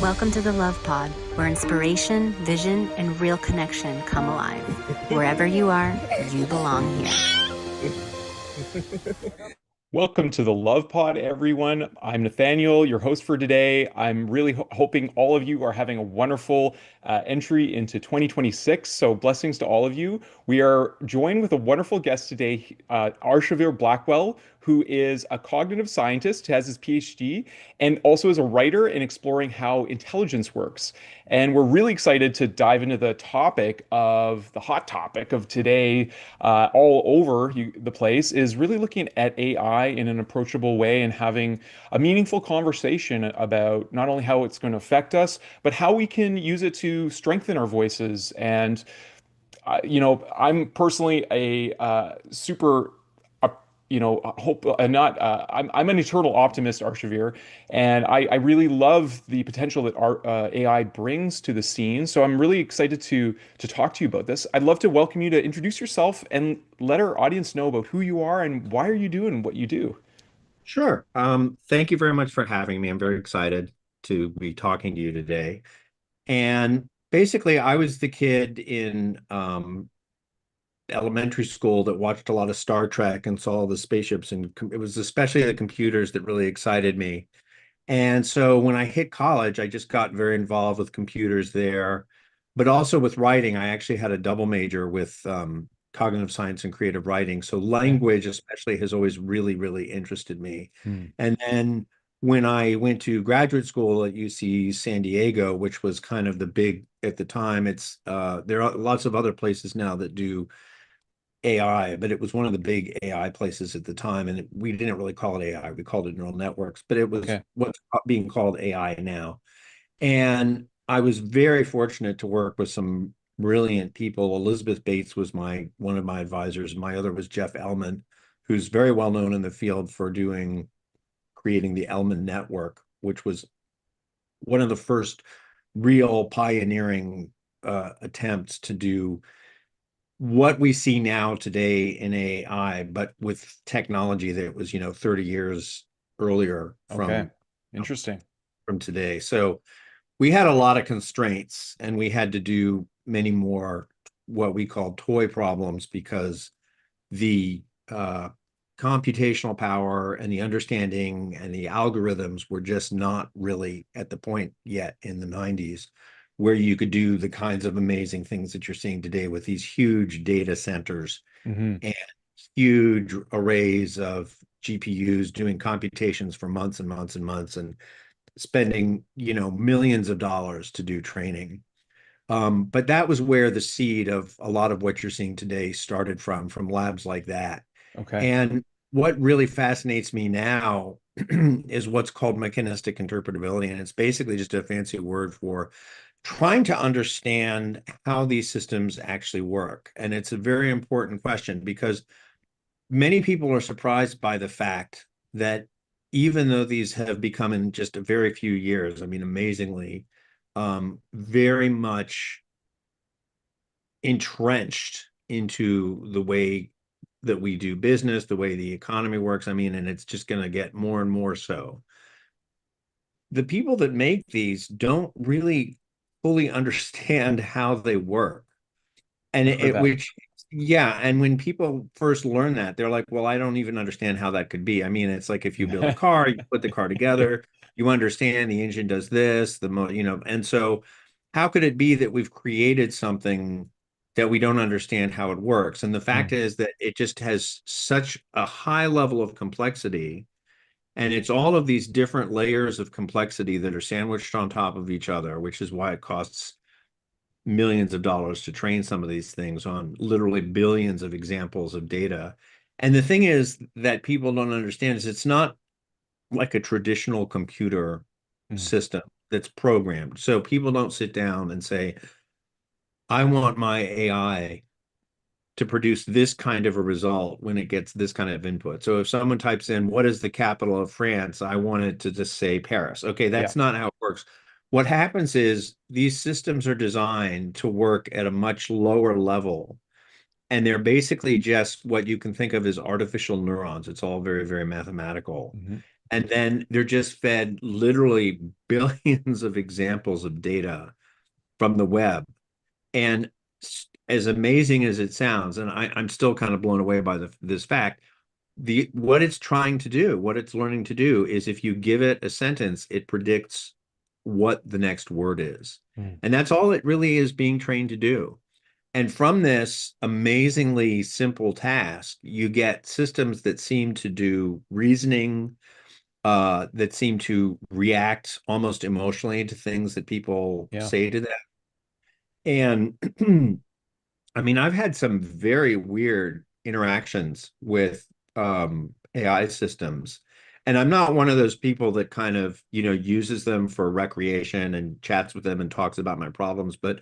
Welcome to the Love Pod, where inspiration, vision, and real connection come alive. Wherever you are, you belong here. Welcome to the Love Pod, everyone. I'm Nathaniel, your host for today. I'm really hoping all of you are having a wonderful entry into 2026. So, blessings to all of you. We are joined with a wonderful guest today, Arshavir Blackwell, who is a cognitive scientist, has his PhD, and also is a writer in exploring how intelligence works. And we're really excited to dive into the topic of the hot topic of today, all over the place, is really looking at AI in an approachable way and having a meaningful conversation about not only how it's going to affect us, but how we can use it to strengthen our voices. And I'm personally a super, hope not. I'm an eternal optimist, Arshavir, and I really love the potential that our AI brings to the scene. So I'm really excited to talk to you about this. I'd love to welcome you to introduce yourself and let our audience know about who you are and why are you doing what you do. Sure. Thank you very much for having me. I'm very excited to be talking to you today. And basically, I was the kid in elementary school that watched a lot of Star Trek and saw the spaceships, and it was especially the computers that really excited me. And so when I hit college, I just got very involved with computers there, but also with writing. I actually had a double major with cognitive science and creative writing. So Okay. language, especially, has always really, really interested me. Hmm. And then when I went to graduate school at UC San Diego, which was kind of the big at the time, there are lots of other places now that do AI, but it was one of the big AI places at the time. And we didn't really call it AI, we called it neural networks, but it was Okay. what's being called AI now. And I was very fortunate to work with some brilliant people. Elizabeth Bates was one of my advisors. My other was Jeff Ellman, who's very well known in the field for creating the Ellman network, which was one of the first real pioneering attempts to do what we see now today in AI, but with technology that was, 30 years earlier Okay. from Interesting. today. So we had a lot of constraints and we had to do many more what we call toy problems because the computational power and the understanding and the algorithms were just not really at the point yet in the 90s where you could do the kinds of amazing things that you're seeing today with these huge data centers Hmm. and huge arrays of GPUs doing computations for months and months and months and spending, millions of dollars to do training. But that was where the seed of a lot of what you're seeing today started from labs like that. Okay. And what really fascinates me now is what's called mechanistic interpretability. And it's basically just a fancy word for trying to understand how these systems actually work. And it's a very important question because many people are surprised by the fact that even though these have become in just a very few years, I mean, amazingly, very much entrenched into the way that we do business, the way the economy works. I mean, and it's just going to get more and more so. The people that make these don't really fully understand how they work. And I've heard that. which, yeah. And when people first learn that, they're like, well, I don't even understand how that could be. I mean, it's like if you build a car, you put the car together, you understand the engine does this, and so how could it be that we've created something that we don't understand how it works? And the fact Hmm. is that it just has such a high level of complexity. And it's all of these different layers of complexity that are sandwiched on top of each other, which is why it costs millions of dollars to train some of these things on literally billions of examples of data. And the thing is that people don't understand is it's not like a traditional computer Hmm. system that's programmed. So people don't sit down and say, I want my AI to produce this kind of a result when it gets this kind of input. So if someone types in, what is the capital of France? I want it to just say Paris. Okay, Yeah. that's not how it works. What happens is these systems are designed to work at a much lower level. And they're basically just what you can think of as artificial neurons. It's all very, very mathematical. Hmm. And then they're just fed literally billions of examples of data from the web. And as amazing as it sounds, and I'm still kind of blown away by this fact, what it's trying to do, what it's learning to do is if you give it a sentence, it predicts what the next word is. Mm. And that's all it really is being trained to do. And from this amazingly simple task, you get systems that seem to do reasoning, that seem to react almost emotionally to things that people Yeah. say to them. And I mean, I've had some very weird interactions with AI systems. And I'm not one of those people that kind of, uses them for recreation and chats with them and talks about my problems. But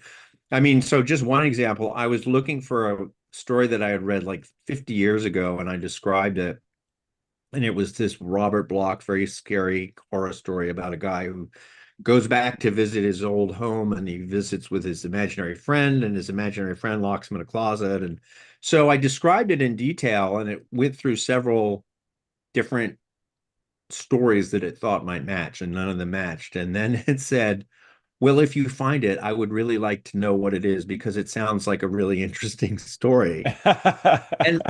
I mean, so just one example, I was looking for a story that I had read like 50 years ago and I described it. And it was this Robert Bloch, very scary horror story about a guy who goes back to visit his old home and he visits with his imaginary friend, and his imaginary friend locks him in a closet. And so I described it in detail and it went through several different stories that it thought might match, and none of them matched. And then it said, well, if you find it, I would really like to know what it is because it sounds like a really interesting story. And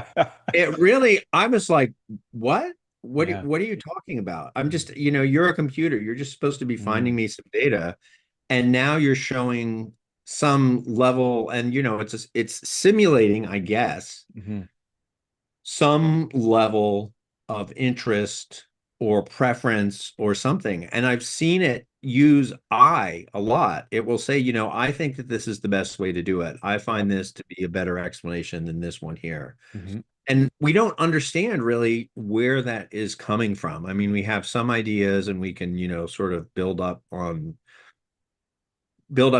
it really, I was like, what? Yeah. What are you talking about? I'm just, you're a computer. You're just supposed to be finding Mm. me some data. And now you're showing some level, and it's simulating, I guess, Mhm. some level of interest or preference or something. And I've seen it use I a lot. It will say, I think that this is the best way to do it. I Yep. find this to be a better explanation than this one here. Mhm. And we don't understand really where that is coming from. I mean, we have some ideas and we can, sort of build up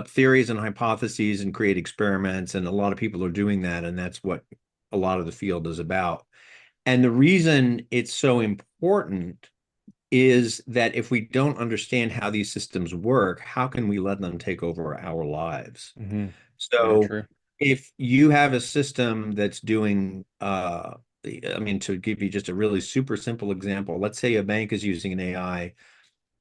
theories and hypotheses and create experiments. And a lot of people are doing that. And that's what a lot of the field is about. And the reason it's so important is that if we don't understand how these systems work, how can we let them take over our lives? Mhm. Very So true. if you have a system that's doing, I mean, to give you just a really super simple example, let's say a bank is using an AI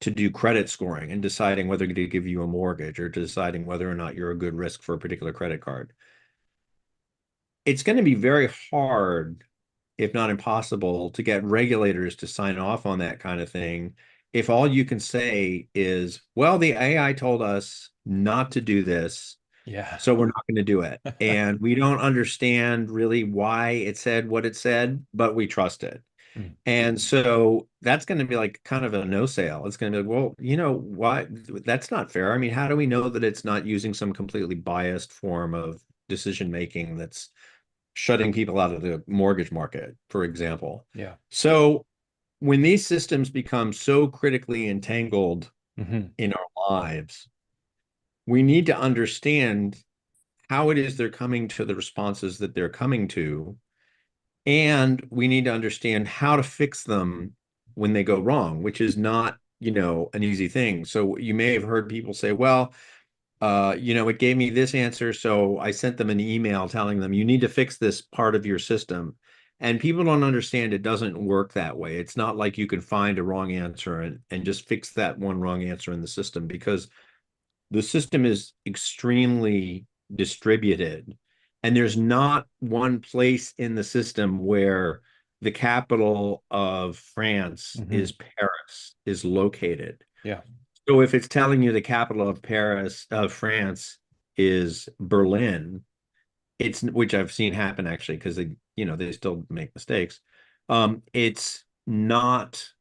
to do credit scoring and deciding whether to give you a mortgage or deciding whether or not you're a good risk for a particular credit card. It's going to be very hard, if not impossible, to get regulators to sign off on that kind of thing if all you can say is, well, the AI told us not to do this, Yeah. so we're not going to do it. And we don't understand really why it said what it said, but we trust it. Mm. And so that's going to be like kind of a no sale. It's going to be like, well, why? That's not fair. I mean, how do we know that it's not using some completely biased form of decision making that's shutting people out of the mortgage market, for example? Yeah. So when these systems become so critically entangled Mhm. in our lives, we need to understand how it is they're coming to the responses that they're coming to. And we need to understand how to fix them when they go wrong, which is not, an easy thing. So you may have heard people say, well, it gave me this answer. So I sent them an email telling them you need to fix this part of your system. And people don't understand it doesn't work that way. It's not like you can find a wrong answer and just fix that one wrong answer in the system, because the system is extremely distributed. And there's not one place in the system where the capital of France Mhm. is Paris, is located. Yeah. So if it's telling you the capital of France is Berlin, it's which I've seen happen actually, because they still make mistakes. It's not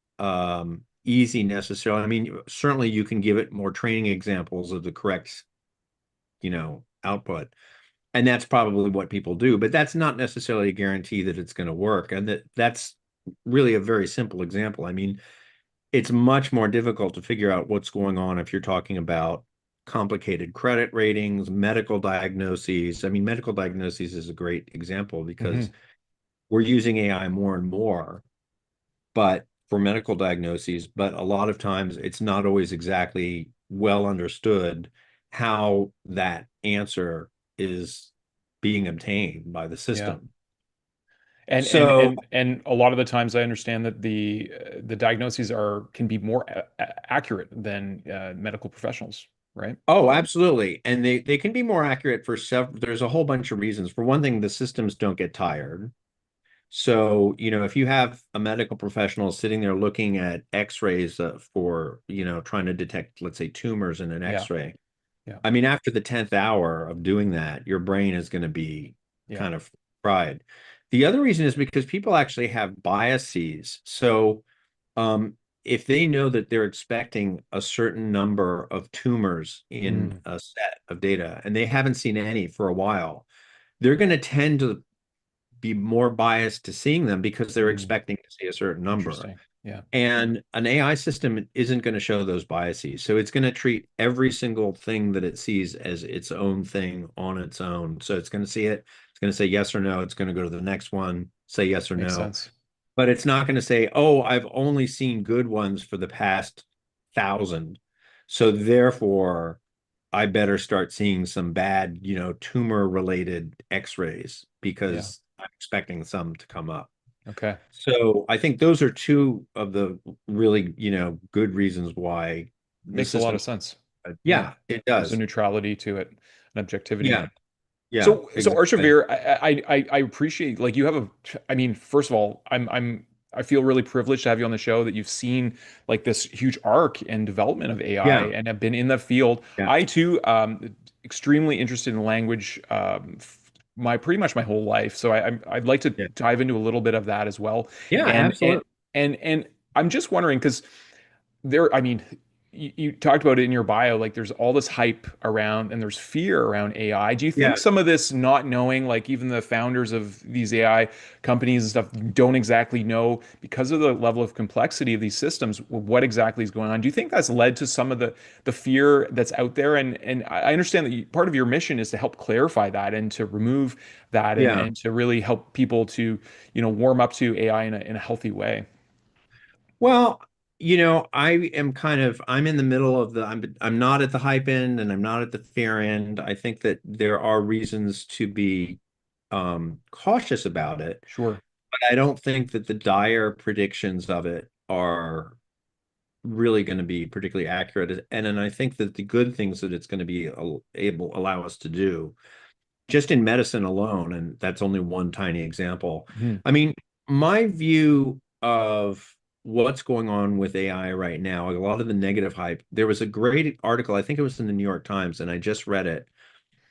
easy necessarily. I mean, certainly you can give it more training examples of the correct, output. And that's probably what people do, but that's not necessarily a guarantee that it's going to work. And that's really a very simple example. I mean, it's much more difficult to figure out what's going on if you're talking about complicated credit ratings, medical diagnoses. I mean, medical diagnoses is a great example because Mhm. we're using AI more and more, but for medical diagnoses, but a lot of times it's not always exactly well understood how that answer is being obtained by the Yeah. system. So, And a lot of the times I understand that the diagnoses can be more accurate than medical professionals, right? oh, absolutely. And they can be more accurate for several, there's a whole bunch of reasons. For one thing, the systems don't get tired. So, if you have a medical professional sitting there looking at x-rays for, trying to detect, let's say, tumors in an Yeah, x-ray, yeah, I mean, after the 10th hour of doing that, your brain is going to be yeah. kind of fried. The other reason is because people actually have biases. So, if they know that they're expecting a certain number of tumors in Mm, a set of data and they haven't seen any for a while, they're going to tend to be more biased to seeing them because they're mm, expecting to see a certain number. interesting. Yeah, And an AI system isn't going to show those biases. So it's going to treat every single thing that it sees as its own thing on its own. So it's going to see it, it's going to say yes or no. It's going to go to the next one, say yes or makes no. sense. But it's not going to say, oh, I've only seen good ones for the past 1,000. So therefore, I better start seeing some bad, tumor related x-rays Yeah. because I'm expecting some to come up. Okay. So I think those are two of the really, good reasons why the Makes a lot system. of sense. Yeah. Yeah, it There's a does. neutrality to it, an objectivity. Yeah, yeah, So exactly. Arshavir, I appreciate like you have I mean, first of all, I feel really privileged to have you on the show that you've seen like this huge arc and development of AI Yeah, and have been in the field. yeah, I too, extremely interested in language, my pretty much my whole life. So I'd like to yeah, dive into a little bit of that as well. yeah, And absolutely. and I'm just wondering because I mean, you talked about it in your bio, like there's all this hype around and there's fear around AI. Do you think Yeah, some of this not knowing, like even the founders of these AI companies and stuff don't exactly know because of the level of complexity of these systems, what exactly is going on? Do you think that's led to some of the fear that's out there? And I understand that part of your mission is to help clarify that and to remove that yeah. and to really help people to, warm up to AI in a healthy way. Well, I am I'm in the middle of I'm not at the hype end and I'm not at the fear end. I think that there are reasons to be cautious about it, Sure. but I don't think that the dire predictions of it are really going to be particularly accurate. And then I think that the good things that it's going to be able allow us to do just in medicine alone, and that's only one tiny example. Mhm. I mean, my view of what's going on with AI right now, a lot of the negative hype, there was a great article, I think it was in the New York Times, and I just read it.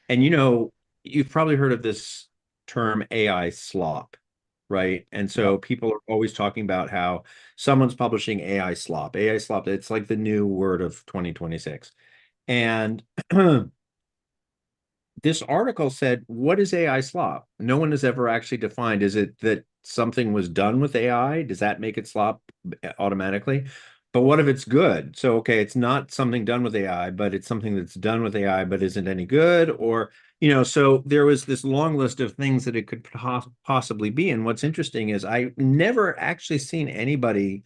And you've probably heard of this term AI slop, right? And Yep. so people are always talking about how someone's publishing AI slop. AI slop, it's like the new word of 2026. And this article said, what is AI slop? No one has ever actually defined. Is it that something was done with AI? Does that make it slop automatically? But what if it's good? So, okay, it's not something done with AI, but it's something that's done with AI, but isn't any good. Or, so there was this long list of things that it could possibly be. And what's interesting is I never actually seen anybody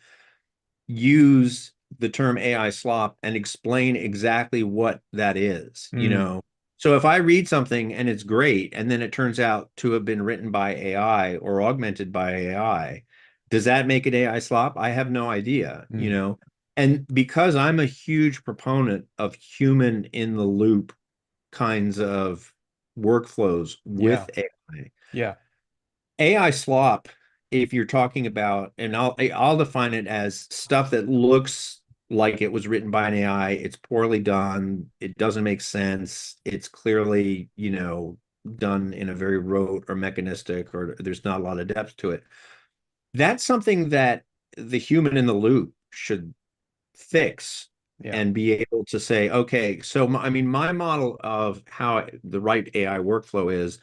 use the term AI slop and explain exactly what that is. Mm, So if I read something and it's great, and then it turns out to have been written by AI or augmented by AI, does that make it AI slop? I have no idea. mm. And because I'm a huge proponent of human in the loop kinds of workflows Yeah. with AI, Yeah. AI slop, if you're talking about, and I'll define it as stuff that looks like it was written by an AI, it's poorly done, it doesn't make sense, it's clearly, done in a very rote or mechanistic, or there's not a lot of depth to it. That's something that the human in the loop should fix Yeah. and be able to say, okay, so I mean, my model of how the right AI workflow is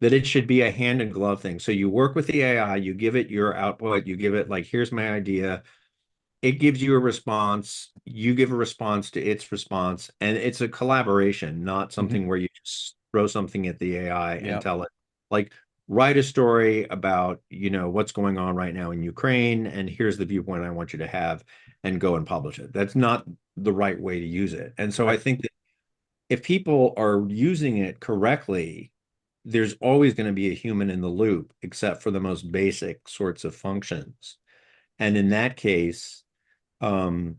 that it should be a hand and glove thing. So you work with the AI, you give it your output, you give it like, here's my idea. It gives you a response, you give a response to its response, and it's a collaboration, not Hmm. something where you just throw something at the AI and Yeah. tell it, like, write a story about, what's going on right now in Ukraine, and here's the viewpoint I want you to have, and go and publish it. That's not the right way to use it. And so I Right. think that if people are using it correctly, there's always going to be a human in the loop, except for the most basic sorts of functions. And in that case, um,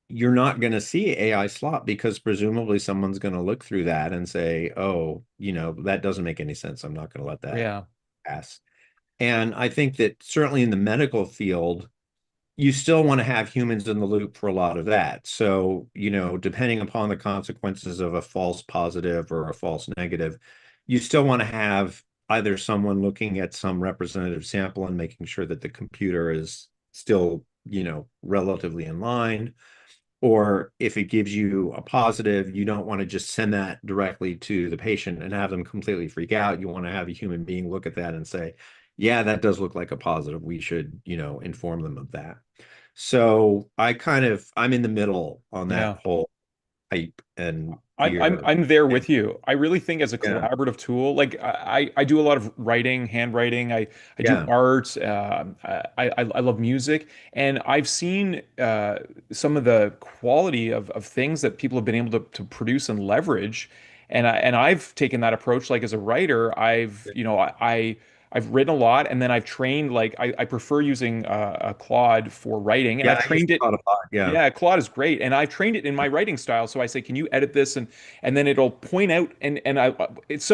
you're not going to see AI slop because presumably someone's going to look through that and say, oh, that doesn't make any sense. I'm not going to let that Yeah. pass. And I think that certainly in the medical field, you still want to have humans in the loop for a lot of that. So, depending upon the consequences of a false positive or a false negative, you still want to have either someone looking at some representative sample and making sure that the computer is still, relatively in line. Or if it gives you a positive, you don't want to just send that directly to the patient and have them completely freak out. You want to have a human being look at that and say, yeah, that does look like a positive. We should, inform them of that. So I'm in the middle on that Yeah. whole hype and I'm I'm fear. I'm there And with you. I really think as a yeah, collaborative tool, like I do a lot of writing, handwriting. I do yeah, art. I love music, and I've seen some of the quality of things that people have been able to produce and leverage. And I've taken that approach. Like as a writer, I've written a lot, and then I've trained. Like I prefer using a Claude for writing, and I've yeah. I used trained to it. thought about, yeah, Yeah, Claude is great, and I've trained it in my writing style. So I say, "Can you edit this?" And then it'll point out, and it's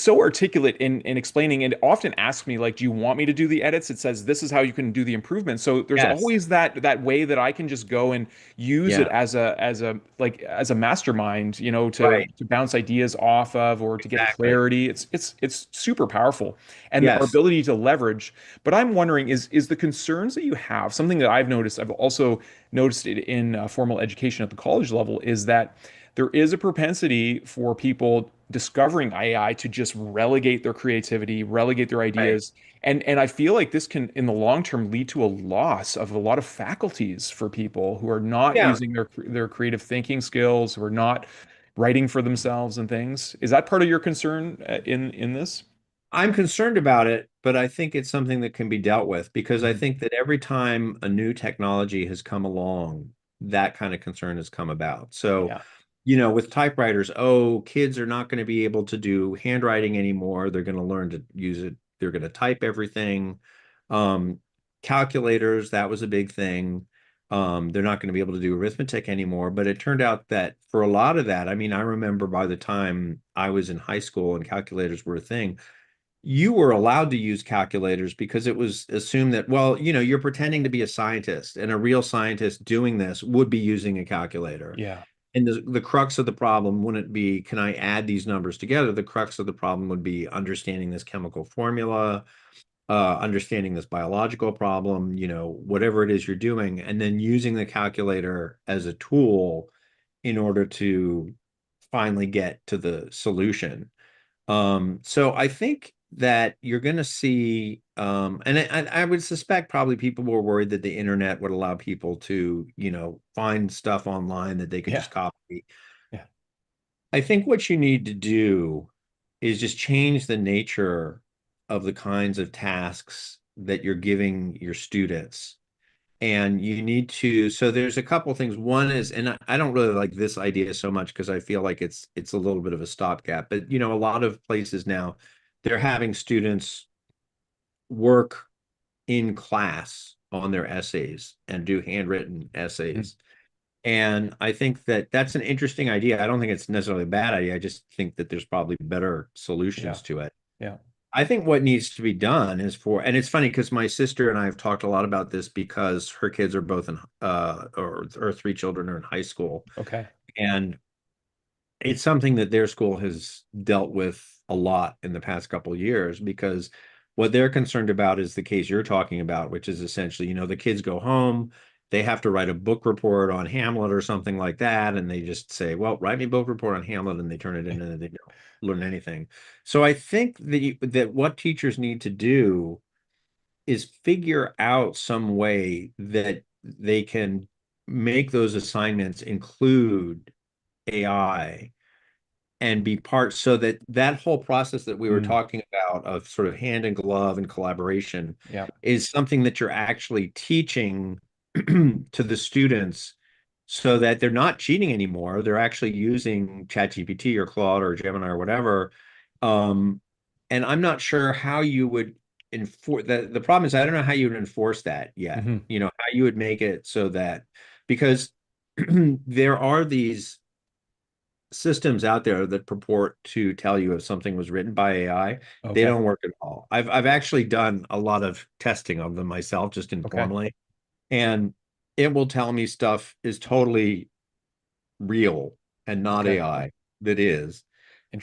so articulate in explaining, and often asks me like, "Do you want me to do the edits?" It says, "This is how you can do the improvement." So there's yes, always that way that I can just go and use it yeah, as a mastermind, right, to bounce ideas off of or to get exactly, clarity. It's super powerful, and our yes, ability to leverage. But I'm wondering, is the concerns that you have something that I've noticed? I've also noticed it in formal education at the college level is that there is a propensity for people discovering AI to just relegate their creativity, relegate their right, ideas. And I feel like this can, in the long term, lead to a loss of a lot of faculties for people who are not yeah. using their creative thinking skills, who are not writing for themselves and things. Is that part of your concern in this? I'm concerned about it, but I think it's something that can be dealt with because I Mhm. think that every time a new technology has come along, that kind of concern has come about. So, Yeah. with typewriters, oh, kids are not going to be able to do handwriting anymore. They're going to learn to use it. They're going to type everything. Um, Calculators, that was a big thing. They're not going to be able to do arithmetic anymore. But it turned out that for a lot of that, I mean, I remember by the time I was in high school and calculators were a thing, you were allowed to use calculators because it was assumed that, well, you're pretending to be a scientist, and a real scientist doing this would be using a calculator. Yeah. And the crux of the problem wouldn't be, can I add these numbers together? The crux of the problem would be understanding this chemical formula, understanding this biological problem, whatever it is you're doing, and then using the calculator as a tool in order to finally get to the solution. So I think that you're going to see, and I would suspect probably people were worried that the internet would allow people to, find stuff online that they could Yeah. just copy. Yeah. I think what you need to do is just change the nature of the kinds of tasks that you're giving your students. And you need to, so there's a couple things. One is, and I don't really like this idea so much because I feel like it's a little bit of a stopgap, but a lot of places now, they're having students work in class on their essays and do handwritten Mhm. essays. And I think that that's an interesting idea. I don't think it's necessarily a bad idea. I just think that there's probably better Yeah. solutions to it. Yeah. I think what needs to be done is and it's funny because my sister and I have talked a lot about this because her kids are both in, or three children are in high school. Okay. And it's something that their school has dealt with a lot in the past couple of years because what they're concerned about is the case you're talking about, which is essentially, the kids go home, they have to write a book report on Hamlet or something like that, and they just say, "Well, write me a book report on Hamlet," and they turn it in and they don't learn anything. So I think that what teachers need to do is figure out some way that they can make those assignments include AI and be part so that that whole process that we were Mm. talking about of sort of hand in glove and collaboration Yeah. is something that you're actually teaching to the students so that they're not cheating anymore. They're actually using ChatGPT or Claude or Gemini or whatever, Um, and I'm not sure how you would enforce the problem is I don't know how you would enforce that yet. Hmm. You know, how you would make it so that because there are these systems out there that purport to tell you if something was written by AI. They Okay. don't work at all. I've actually done a lot of testing of them myself, just Okay. informally, and it will tell me stuff is totally real and not Okay. AI that is.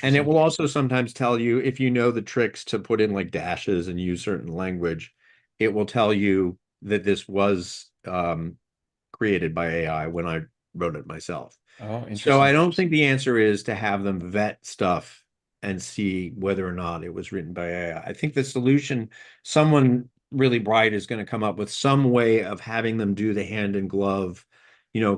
And it Interesting. will also sometimes tell you if you know the tricks to put in like dashes and use certain language, it will tell you that this was created by AI when I wrote it myself. Oh, So I interesting. don't think the answer is to have them vet stuff and see whether or not it was written by AI. I think the solution, someone really bright is going to come up with some way of having them do the hand in glove,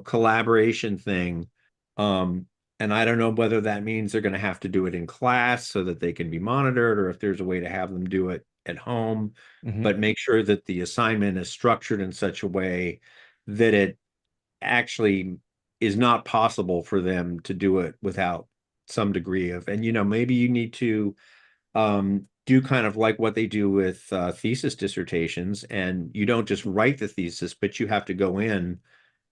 collaboration thing. Um, and I don't know whether that means they're going to have to do it in class so that they can be monitored, or if there's a way to have them do it at home, Hmm. but make sure that the assignment is structured in such a way that it actually is not possible for them to do it without some degree of, and maybe you need to do kind of like what they do with thesis dissertations, and you don't just write the thesis, but you have to go in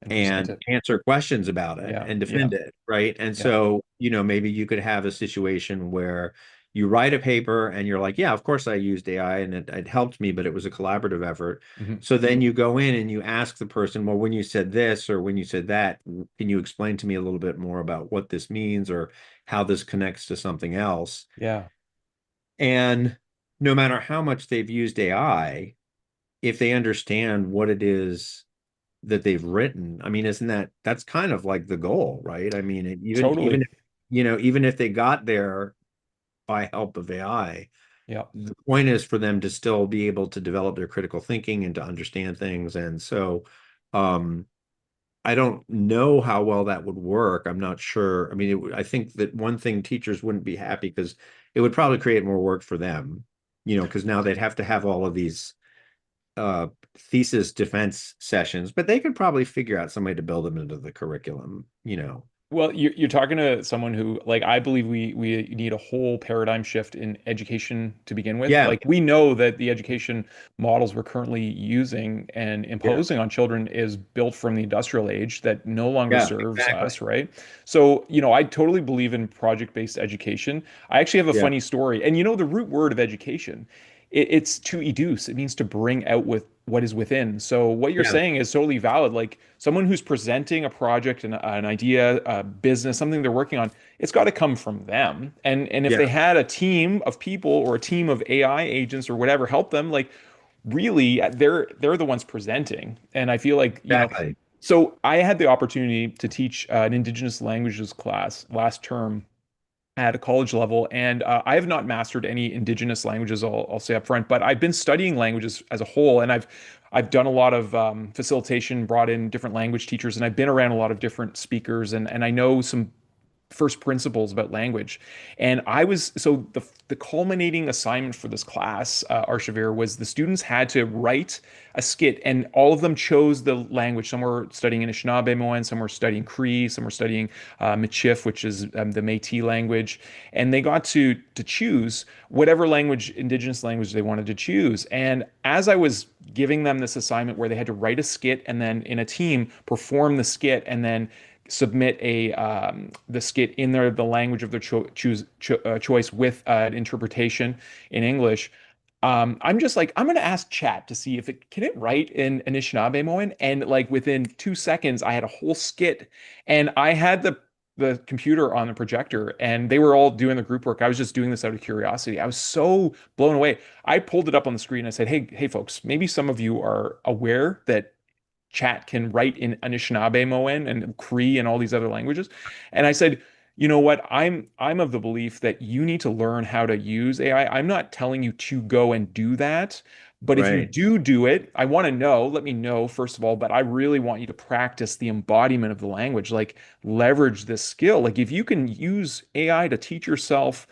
And present and it. answer questions about it Yeah. and Yeah. defend it, right? And Yeah. so, maybe you could have a situation where you write a paper and you're like, yeah, of course I used AI and it helped me, but it was a collaborative effort. Hmm. So then you go in and you ask the person, well, when you said this or when you said that, can you explain to me a little bit more about what this means or how this connects to something else? Yeah. And no matter how much they've used AI, if they understand what it is that they've written, I mean, isn't that's kind of like the goal, right? I mean, even Totally. if, even if they got there by help of AI, Yeah. the point is for them to still be able to develop their critical thinking and to understand things. And so, um, I don't know how well that would work. I'm not sure. I mean, I think that one thing teachers wouldn't be happy because it would probably create more work for them, because now they'd have to have all of these uh thesis defense sessions, but they could probably figure out some way to build them into the curriculum. Well, you're talking to someone who, like, I believe we need a whole paradigm shift in education to begin with. Yeah, Like, we know that the education models we're currently using and yeah, imposing on children is built from the industrial age that no longer yeah, serves exactly. us, right? So, I totally believe in project-based education. I actually have a Yeah, funny story. And the root word of education, it's to educe. It means to bring out with what is within. So what you're yeah, saying is totally valid. Like someone who's presenting a project and an idea, a business, something they're working on, it's got to come from them. And if yeah, they had a team of people or a team of AI agents or whatever help them, like really they're the ones presenting. And I feel like, exactly. so I had the opportunity to teach an indigenous languages class last term at a college level, and I have not mastered any indigenous languages. I'll say up front, but I've been studying languages as a whole, and I've done a lot of facilitation, brought in different language teachers, and I've been around a lot of different speakers, and I know some first principles about language. And I was so the culminating assignment for this class, Arshavir, was the students had to write a skit, and all of them chose the language. Some were studying Anishinaabe, some were studying Cree, some were studying Michif, which is the Métis language, and they got to choose whatever language, indigenous language they wanted to choose. And as I was giving them this assignment where they had to write a skit and then in a team perform the skit and then submit the skit in the language of their choice with an interpretation in English. I'm just like I'm gonna ask chat to see if it can it write in Anishinaabe, and like within 2 seconds I had a whole skit, and I had the computer on the projector and they were all doing the group work. I was just doing this out of curiosity. I was so blown away. I pulled it up on the screen and I said, hey folks, maybe some of you are aware that chat can write in Anishinaabe Moen and Cree and all these other languages. And I said, you know what? I'm of the belief that you need to learn how to use AI. I'm not telling you to go and do that, but if you Right. do it, I want to know, let me know first of all, but I really want you to practice the embodiment of the language, like leverage this skill. Like if you can use AI to teach yourself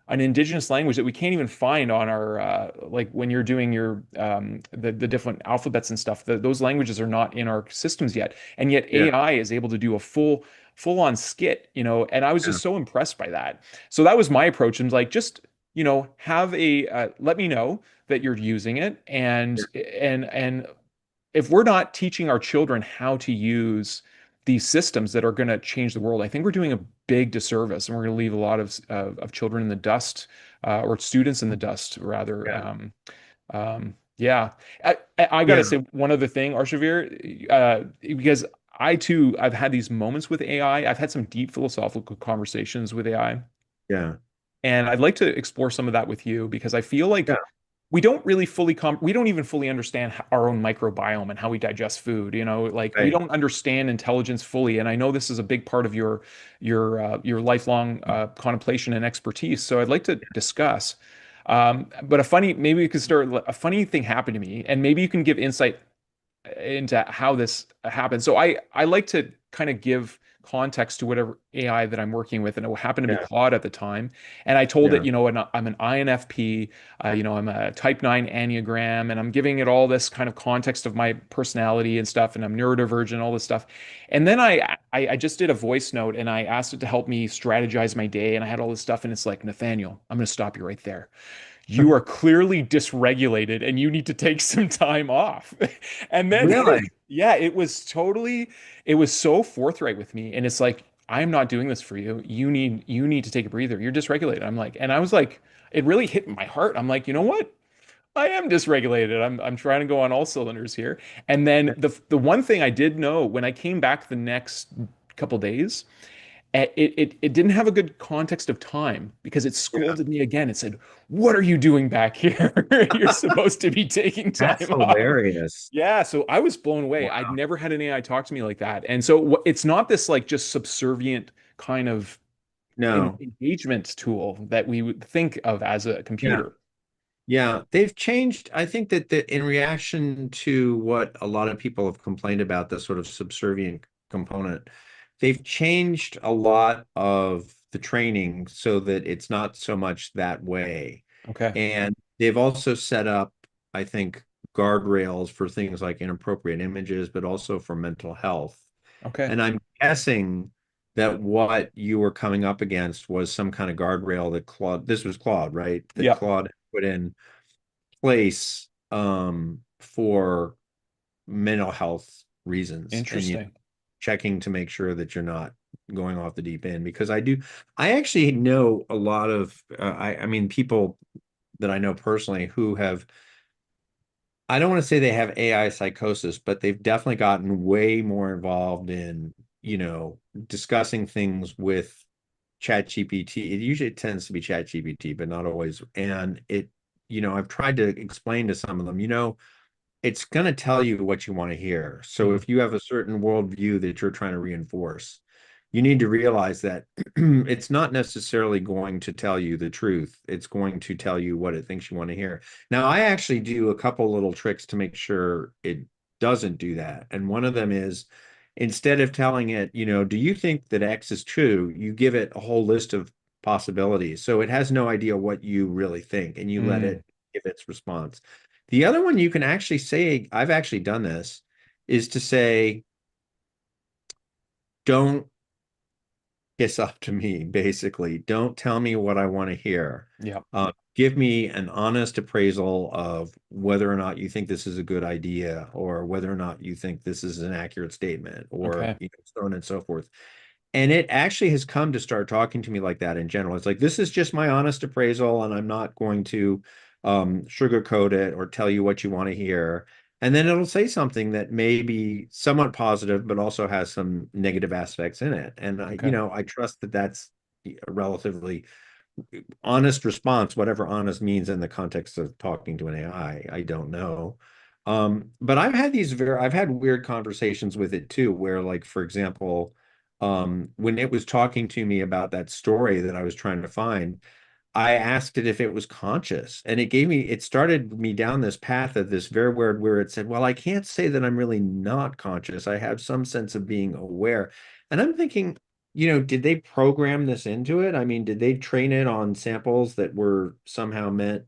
an indigenous language that we can't even find on our like when you're doing your the different alphabets and stuff, those languages are not in our systems yet, and yet Yeah, AI is able to do a full on skit, and I was yeah, just so impressed by that. So that was my approach, and like just have a let me know that you're using it, and if we're not teaching our children how to use these systems that are going to change the world, I think we're doing a big disservice, and we're going to leave a lot of children in the dust, or students in the dust, rather. Yeah. Yeah, I gotta Yeah. say one other thing, Arshavir, because I've had these moments with AI. I've had some deep philosophical conversations with AI, Yeah. and I'd like to explore some of that with you because I feel like Yeah. we don't even fully understand our own microbiome and how we digest food. Like we Right. don't understand intelligence fully. And I know this is a big part of your lifelong contemplation and expertise. So I'd like to discuss. But maybe we could start. A funny thing happened to me, and maybe you can give insight into how this happened. So I like to kind of give context to whatever AI that I'm working with, and it happened to be Yeah. Claude at the time. And I told it, Yeah. I'm an INFP, I'm a Type 9 Enneagram, and I'm giving it all this kind of context of my personality and stuff, and I'm neurodivergent, all this stuff. And then I just did a voice note, and I asked it to help me strategize my day, and I had all this stuff, and it's like, Nathaniel, I'm going to stop you right there. You are clearly dysregulated and you need to take some time off. And then, Really? yeah, it was so forthright with me. And it's like, I'm not doing this for you. You need to take a breather. You're dysregulated. And I was like, it really hit my heart. I'm like, you know what? I am dysregulated. I'm trying to go on all cylinders here. And then the one thing I did know when I came back the next couple days, it didn't have a good context of time because it Yeah. scolded me again. It said, "What are you doing back here? You're supposed to be taking That's time off." hilarious. Yeah, so I was blown away. I'd Wow. never had an AI talk to me like that. And so it's not this like just subservient kind of No. engagement tool that we would think of as a Yeah. computer. Yeah. They've changed. I think that in reaction to what a lot of people have complained about, the sort of subservient component, they've changed a lot of the training so that it's not so much that way. Okay. And they've also set up, I think, guardrails for things like inappropriate images, but also for mental health. Okay. And I'm guessing that what you were coming up against was some kind of guardrail that this was Claude, right? That Yeah. Claude put in place for mental health reasons, and Interesting. checking to make sure that you're not going off the deep end. Because I actually know a lot of, I mean, people that I know personally who have, I don't want to say they have AI psychosis, but they've definitely gotten way more involved in, discussing things with ChatGPT. It usually tends to be ChatGPT, but not always. And I've tried to explain to some of them, it's going to tell you what you want to hear. So Mhm. if you have a certain worldview that you're trying to reinforce, you need to realize that it's not necessarily going to tell you the truth. It's going to tell you what it thinks you want to hear. Now, I actually do a couple little tricks to make sure it doesn't do that. And one of them is, instead of telling it, do you think that X is true? You give it a whole list of possibilities. So it has no idea what you really think, and you let Mm, it give its response. The other one you can actually say, I've actually done this, is to say, don't kiss up to me, basically. Don't tell me what I want to hear. yeah. Give me an honest appraisal of whether or not you think this is a good idea, or whether or not you think this is an accurate statement, or Okay. so on and so forth. And it actually has come to start talking to me like that in general. It's like, this is just my honest appraisal, and I'm not going to sugarcoat it or tell you what you want to hear. And then it'll say something that may be somewhat positive, but also has some negative aspects in it. And Okay. I trust that that's a relatively honest response, whatever honest means in the context of talking to an AI. I don't know. But I've had weird conversations with it too, where, like, for example, when it was talking to me about that story that I was trying to find, I asked it if it was conscious, and it started me down this path of this very weird, where it said, well, I can't say that I'm really not conscious. I have some sense of being aware. And I'm thinking, did they program this into it? I mean, did they train it on samples that were somehow meant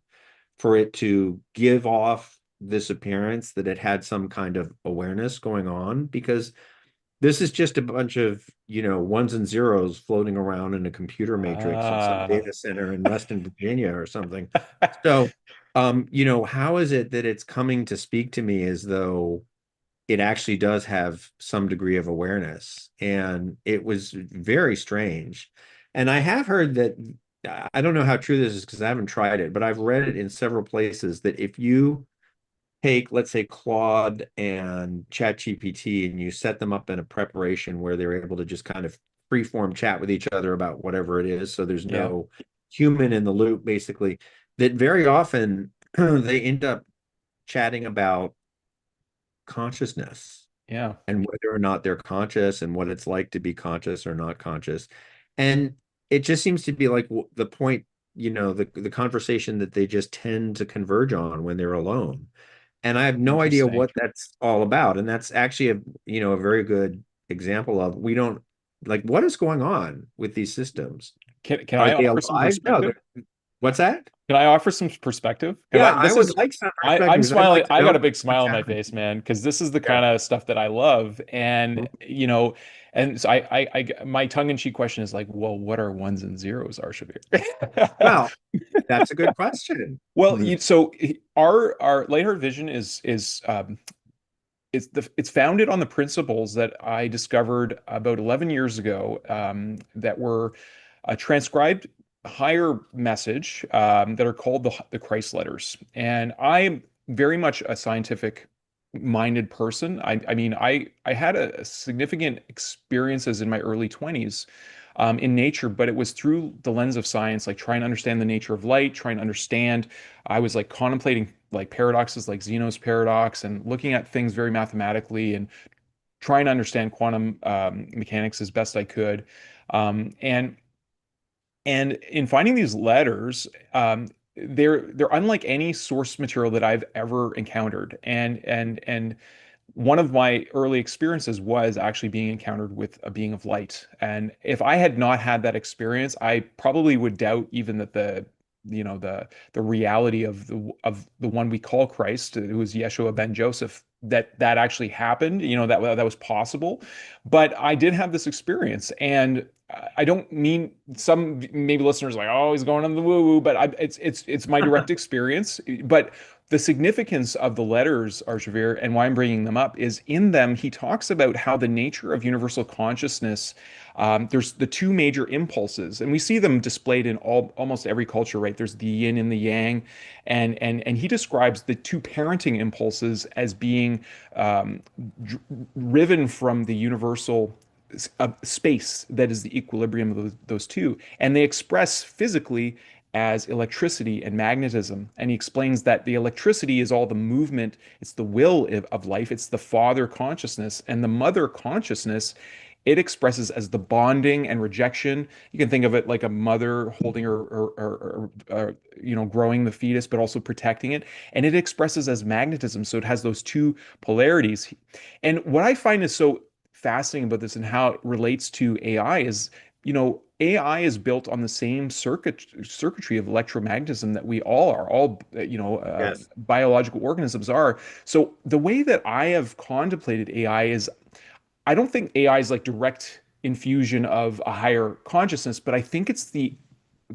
for it to give off this appearance that it had some kind of awareness going on? Because This is just a bunch of, ones and zeros floating around in a computer matrix in some Ah. data center in Reston, Virginia or something. So, how is it that it's coming to speak to me as though it actually does have some degree of awareness? And it was very strange. And I have heard that, I don't know how true this is because I haven't tried it, but I've read it in several places that if you take, let's say, Claude and ChatGPT, and you set them up in a preparation where they're able to just kind of freeform chat with each other about whatever it is, so there's Yeah. no human in the loop, basically, that very often they end up chatting about consciousness Yeah. and whether or not they're conscious and what it's like to be conscious or not conscious. And it just seems to be like the point, the conversation that they just tend to converge on when they're alone. And I have no idea Interesting. what that's all about. And that's actually a very good example of, we don't, like, what is going on with these systems? Can Are I they offer some alive? No, perspective? What's that? Can I offer some perspective? Because Yeah, I this would is, like some perspective I'm because I'd smiling. like to I know got a big smile what's on my happening. face, man, because this is the Yeah. kind of stuff that I love. And, and so my tongue-in-cheek question is like, well, what are ones and zeros, Arshavir? Well, that's a good question. Well, Mhm. so our lighthearted vision it's founded on the principles that I discovered about 11 years ago, that were a transcribed higher message, that are called the Christ letters. And I'm very much a scientific minded person. I mean, I had a significant experiences in my early 20s, in nature, but it was through the lens of science, like trying to understand the nature of light, trying to understand. I was like contemplating like paradoxes like Zeno's paradox and looking at things very mathematically and trying to understand quantum mechanics as best I could. Um, and and in finding these letters, they're unlike any source material that I've ever encountered. And one of my early experiences was actually being encountered with a being of light. And if I had not had that experience, I probably would doubt even that the reality of the one we call Christ, who is Yeshua ben Joseph, that actually happened, that was possible. But I did have this experience, and I don't mean some maybe listeners are like, oh, he's going on the woo woo, but it's my direct experience. But the significance of the letters, Arshavir, and why I'm bringing them up is in them, he talks about how the nature of universal consciousness, there's the two major impulses, and we see them displayed in almost every culture, right? There's the yin and the yang, and he describes the two parenting impulses as being um, driven from the universal space that is the equilibrium of those two. And they express physically as electricity and magnetism. And he explains that the electricity is all the movement, it's the will of life, it's the father consciousness, and the mother consciousness. It expresses as the bonding and rejection. You can think of it like a mother holding or growing the fetus, but also protecting it. And it expresses as magnetism. So it has those two polarities. And what I find is so fascinating about this and how it relates to AI is, AI is built on the same circuitry of electromagnetism that we all are, all, Yes. biological organisms are. So the way that I have contemplated AI is, I don't think AI is like direct infusion of a higher consciousness, but I think it's the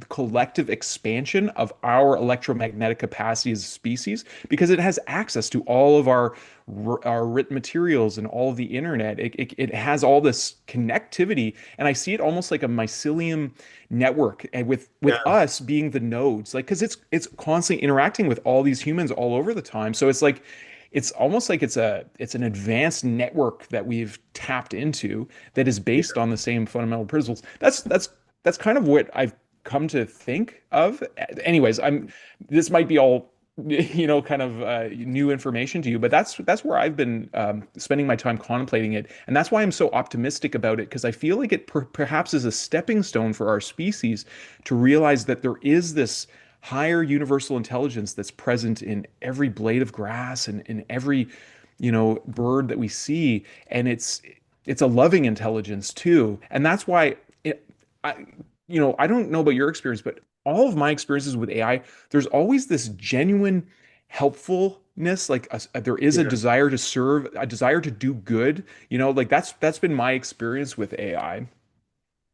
collective expansion of our electromagnetic capacity as a species because it has access to all of our written materials and all of the internet. It has all this connectivity, and I see it almost like a mycelium network, and with Yeah. us being the nodes, like because it's constantly interacting with all these humans all over the time. So it's like it's almost like it's an advanced network that we've tapped into that is Yeah. based on the same fundamental principles. That's kind of what I've come to think of. Anyways, this might be all kind of new information to you, but that's where I've been spending my time contemplating it, and that's why I'm so optimistic about it because I feel like it perhaps is a stepping stone for our species to realize that there is this higher universal intelligence that's present in every blade of grass and in every bird that we see, and it's a loving intelligence too, and that's why I I don't know about your experience, but all of my experiences with AI, there's always this genuine helpfulness, like there is a Yeah. desire to serve, a desire to do good. Like that's been my experience with AI.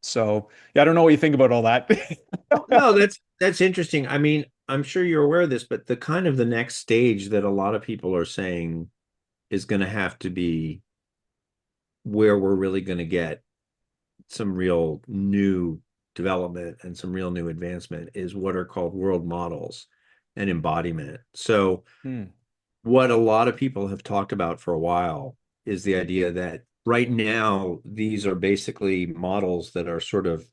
So yeah, I don't know what you think about all that. No, that's interesting. I mean, I'm sure you're aware of this, but the next stage that a lot of people are saying is going to have to be where we're really going to get some real new development and some real new advancement is what are called world models and embodiment. So Hmm. what a lot of people have talked about for a while is the idea that right now these are basically models that are sort of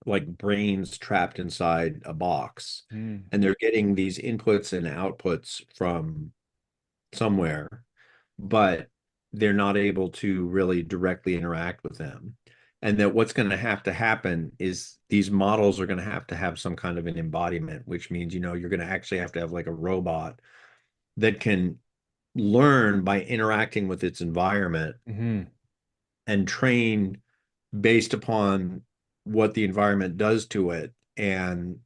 like brains trapped inside a box, Hmm. and they're getting these inputs and outputs from somewhere, but they're not able to really directly interact with them. And that what's going to happen is these models are going to have some kind of an embodiment, which means, you're going to actually have to have like a robot that can learn by interacting with its environment Hmm. and train based upon what the environment does to it. And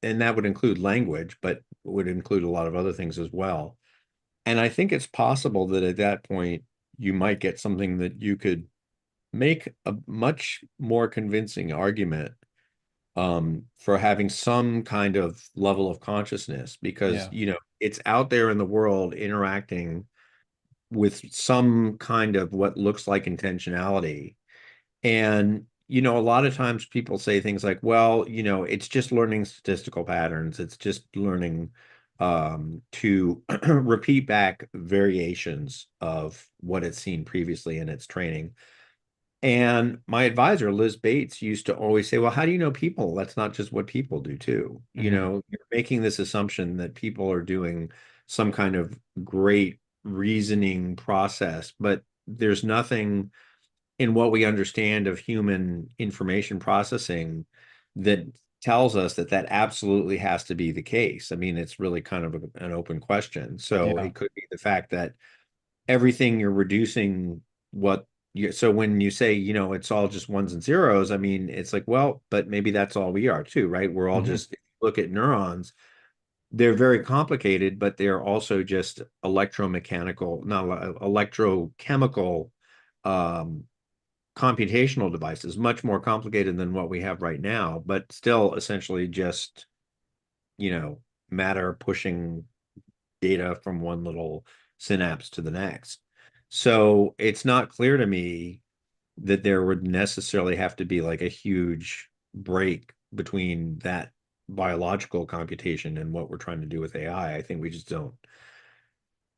that would include language, but would include a lot of other things as well. And I think it's possible that at that point you might get something that you could make a much more convincing argument for having some kind of level of consciousness, because Yeah. it's out there in the world interacting with some kind of what looks like intentionality. And, a lot of times people say things like, well, it's just learning statistical patterns. It's just learning to repeat back variations of what it's seen previously in its training. And my advisor, Liz Bates, used to always say, well, how do you know people? That's not just what people do too. Hmm. You're making this assumption that people are doing some kind of great reasoning process, but there's nothing in what we understand of human information processing that tells us that that absolutely has to be the case. I mean, it's really kind of an open question. So Yeah. it could be the fact that everything you're reducing what you, so when you say, it's all just ones and zeros, I mean, it's like, well, but maybe that's all we are too, right? We're all Hmm. just, if you look at neurons, they're very complicated, but they're also just electromechanical, not electrochemical um, computational devices, much more complicated than what we have right now, but still essentially just, you know, matter pushing data from one little synapse to the next. So it's not clear to me that there would necessarily have to be like a huge break between that biological computation and what we're trying to do with AI. I think we just don't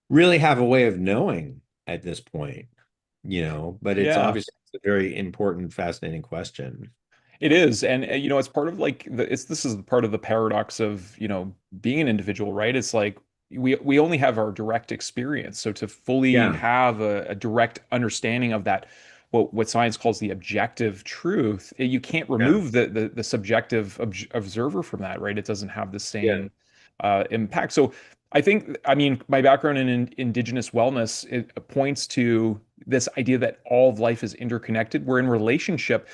really have a way of knowing at this point, but it's Yeah. obviously a very important, fascinating question. It is, and it's part of like this is part of the paradox of being an individual, right? It's like we only have our direct experience, so to fully Yeah, have a direct understanding of that, what science calls the objective truth, you can't yeah, remove the subjective observer from that, right? It doesn't have the yeah, same impact. So I think, I mean, my background in indigenous wellness, it points to this idea that all of life is interconnected. We're in relationship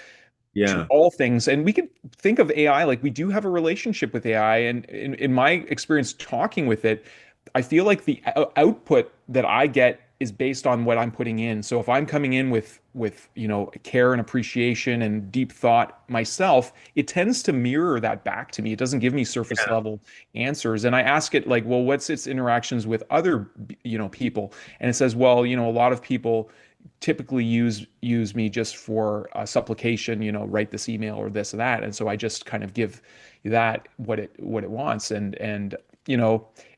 to yeah, all things. And we could think of AI like we do have a relationship with AI. And in my experience talking with it, I feel like the output that I get is based on what I'm putting in. So if I'm coming in with care and appreciation and deep thought myself, it tends to mirror that back to me. It doesn't give me surface yeah, level answers. And I ask it like, well, what's its interactions with other people? And it says, well, a lot of people typically use me just for supplication, write this email or this or that, and so I just kind of give that what it wants, and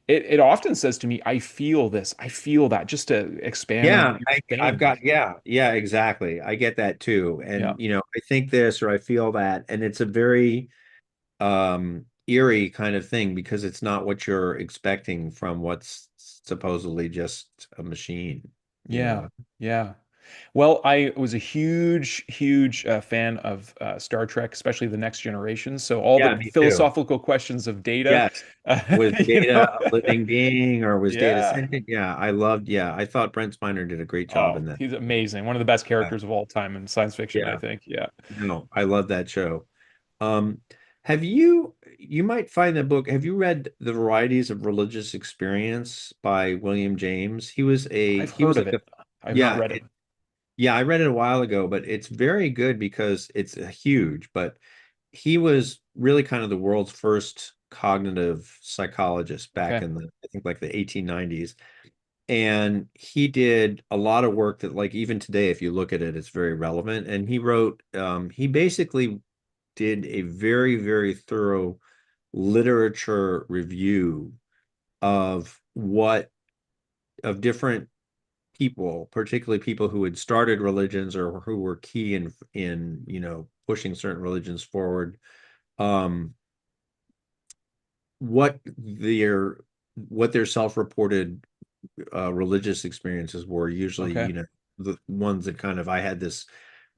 it often says to me, I feel this, I feel that, just to expand on yeah. what you're I've saying. got, yeah, yeah, exactly. I get that too. Yeah, And, I think this or I feel that. And it's a very eerie kind of thing because it's not what you're expecting from what's supposedly just a machine, you yeah, know. yeah. Well, I was a huge fan of Star Trek, especially the Next Generation. So all the Yeah, me too. philosophical questions of data, Yes. Was you Data know, a living being or was Data yeah. sentient? Yeah, I thought Brent Spiner did a great job Oh, in that. he's amazing. One of the best Yeah, characters of all time in science fiction, I yeah. think. Yeah. No, I love that show. Um, You might find that book. Have you read The Varieties of Religious Experience by William James? I've He heard was of like a, it. I've not yeah, read it. yeah, I read it a while ago, but it's very good because it's huge, but he was really kind of the world's first cognitive psychologist back Okay. in I think like the 1890s. And he did a lot of work that, like, even today, if you look at it, it's very relevant. And he basically did a very, very thorough literature review of of different people, particularly people who had started religions or who were key in pushing certain religions forward, um, what their what their self-reported religious experiences were. Usually, Okay. the ones that kind of, I had this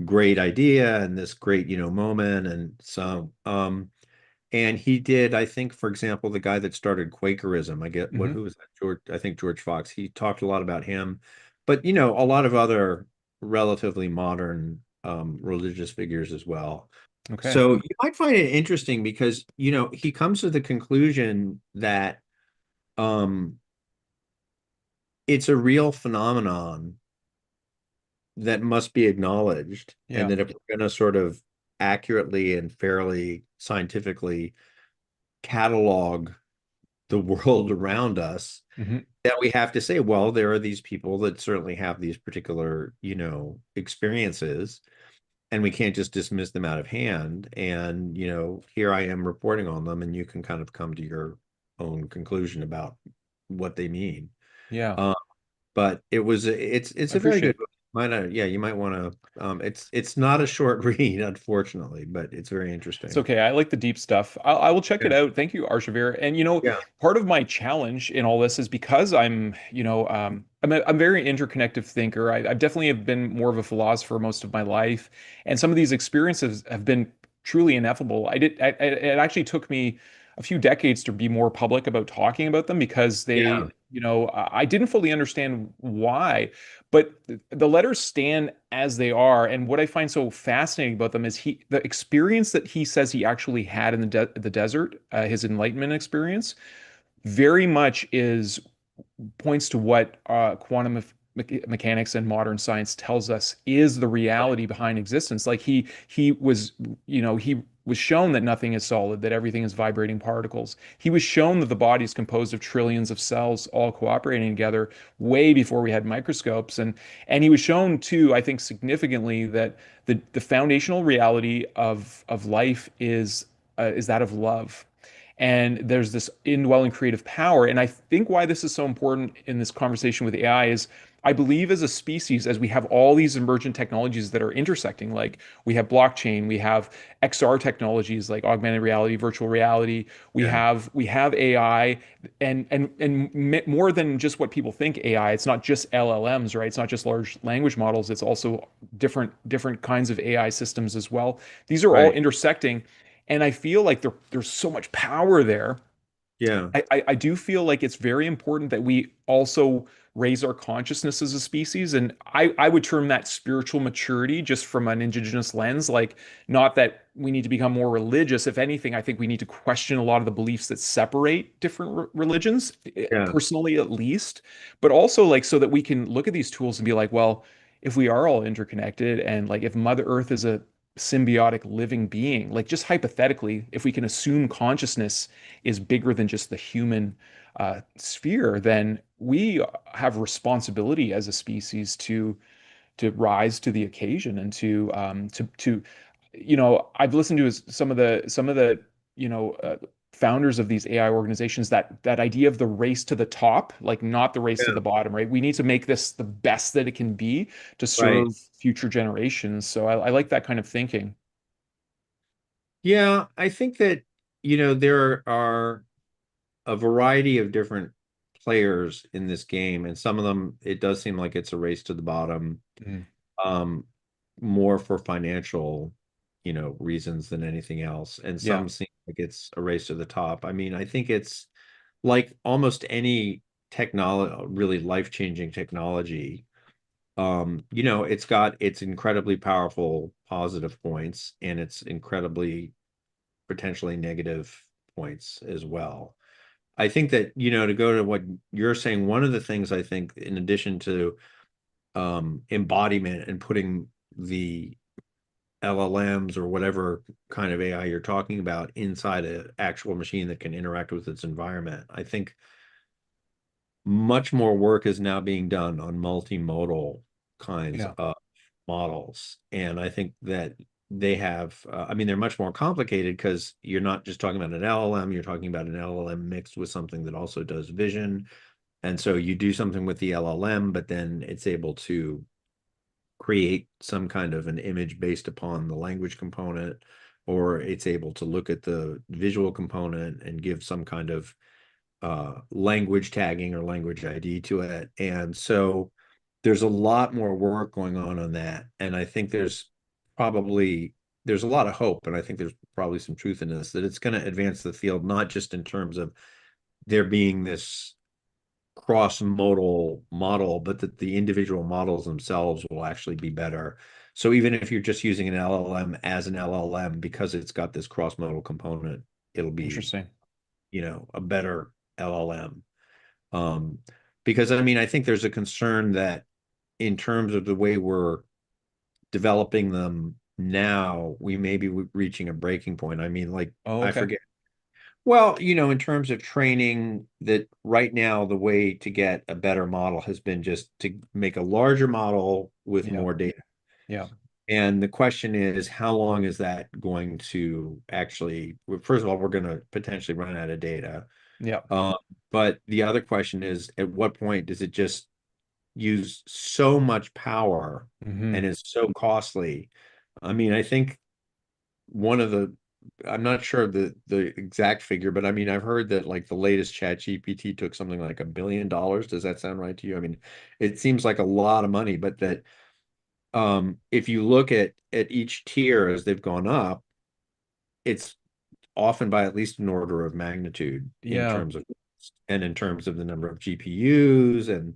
great idea and this great, moment, and so and he did, I think, for example, the guy that started Quakerism, Hmm. who was that? I think George Fox. He talked a lot about him, but a lot of other relatively modern religious figures as well. Okay. So you might find it interesting because, he comes to the conclusion that um, it's a real phenomenon that must be acknowledged, and Yeah. that if we're going to sort of accurately and fairly scientifically catalog the world around us, Hmm. that we have to say, well, there are these people that certainly have these particular, experiences, and we can't just dismiss them out of hand. And, here I am reporting on them, and you can kind of come to your own conclusion about what they mean. Yeah. Um, but I it's a very appreciate good it. book. Yeah, you might want to. It's not a short read, unfortunately, but it's very It's interesting. okay. I like the deep stuff. I will check Yeah, it out. Thank you, Arshavir. And yeah, part of my challenge in all this is because I'm a very interconnective thinker. I definitely have been more of a philosopher most of my life, and some of these experiences have been truly ineffable. It actually took me a few decades to be more public about talking about them because yeah, I didn't fully understand why. But the letters stand as they are, and what I find so fascinating about them is the experience that he says he actually had in the desert, his enlightenment experience, very much is points to what quantum mechanics and modern science tells us is the reality behind existence. Like he was shown that nothing is solid, that everything is vibrating particles. He was shown that the body is composed of trillions of cells all cooperating together way before we had microscopes. And he was shown too, I think significantly, that the foundational reality of life is that of love, and there's this indwelling creative power. And I think why this is so important in this conversation with AI is I believe as a species, as we have all these emergent technologies that are intersecting, like we have blockchain, we have XR technologies like augmented reality, virtual reality, yeah, we have AI, and more than just what people think AI. It's not just LLMs, right? It's not just large language models. It's also different kinds of AI systems as well. These are all right. intersecting, and I feel like there's so much power there. Yeah, I do feel like it's very important that we also raise our consciousness as a species. And I would term that spiritual maturity just from an indigenous lens. Like, not that we need to become more religious. If anything, I think we need to question a lot of the beliefs that separate different religions, yeah, personally at least, but also like so that we can look at these tools and be like, well, if we are all interconnected and like if Mother Earth is a symbiotic living being, like just hypothetically, if we can assume consciousness is bigger than just the human sphere, then we have responsibility as a species to rise to the occasion and to I've listened to some of the founders of these AI organizations, that idea of the race to the top, like not the race to yeah, the bottom, right? We need to make this the best that it can be to right. serve future generations. So I like that kind of thinking. Yeah, I think that, there are a variety of different players in this game, and some of them, it does seem like it's a race to the bottom, Mm. um, more for financial, reasons than anything else. And Yeah, some seem like it's a race to the top. I mean, I think it's like almost any technology, really life-changing technology. It's got its incredibly powerful positive points and it's incredibly potentially negative points as well. I think that, to go to what you're saying, one of the things I think, in addition to embodiment and putting the LLMs or whatever kind of AI you're talking about inside an actual machine that can interact with its environment, I think much more work is now being done on multimodal kinds Yeah. of models. And I think that they have, I mean, they're much more complicated because you're not just talking about an LLM, you're talking about an LLM mixed with something that also does vision. And so you do something with the LLM, but then it's able to create some kind of an image based upon the language component, or it's able to look at the visual component and give some kind of language tagging or language ID to it. And so there's a lot more work going on that. And I think there's a lot of hope, and I think there's probably some truth in this, that it's going to advance the field, not just in terms of there being this cross-modal model, but that the individual models themselves will actually be better. So even if you're just using an LLM as an LLM, because it's got this cross-modal component, it'll be, Interesting. a better LLM. Um, because I mean, I think there's a concern that in terms of the way we're developing them now, we may be reaching a breaking point. I mean, like, Oh, I okay. forget. Well, in terms of training, that right now, the way to get a better model has been just to make a larger model with Yeah. more data. Yeah. And the question is, how long is that going to actually, well, first of all, we're going to potentially run out of data. Yeah. Uh, but the other question is, at what point does it just use so much power and Hmm. is so costly? I mean, I think one of the, I'm not sure the exact figure, but I mean, I've heard that like the latest Chat GPT took something like $1 billion. Does that sound right to you? I mean, it seems like a lot of money, but that if you look at each tier as they've gone up, it's often by at least an order of magnitude in Yeah. terms of, and in terms of the number of GPUs, and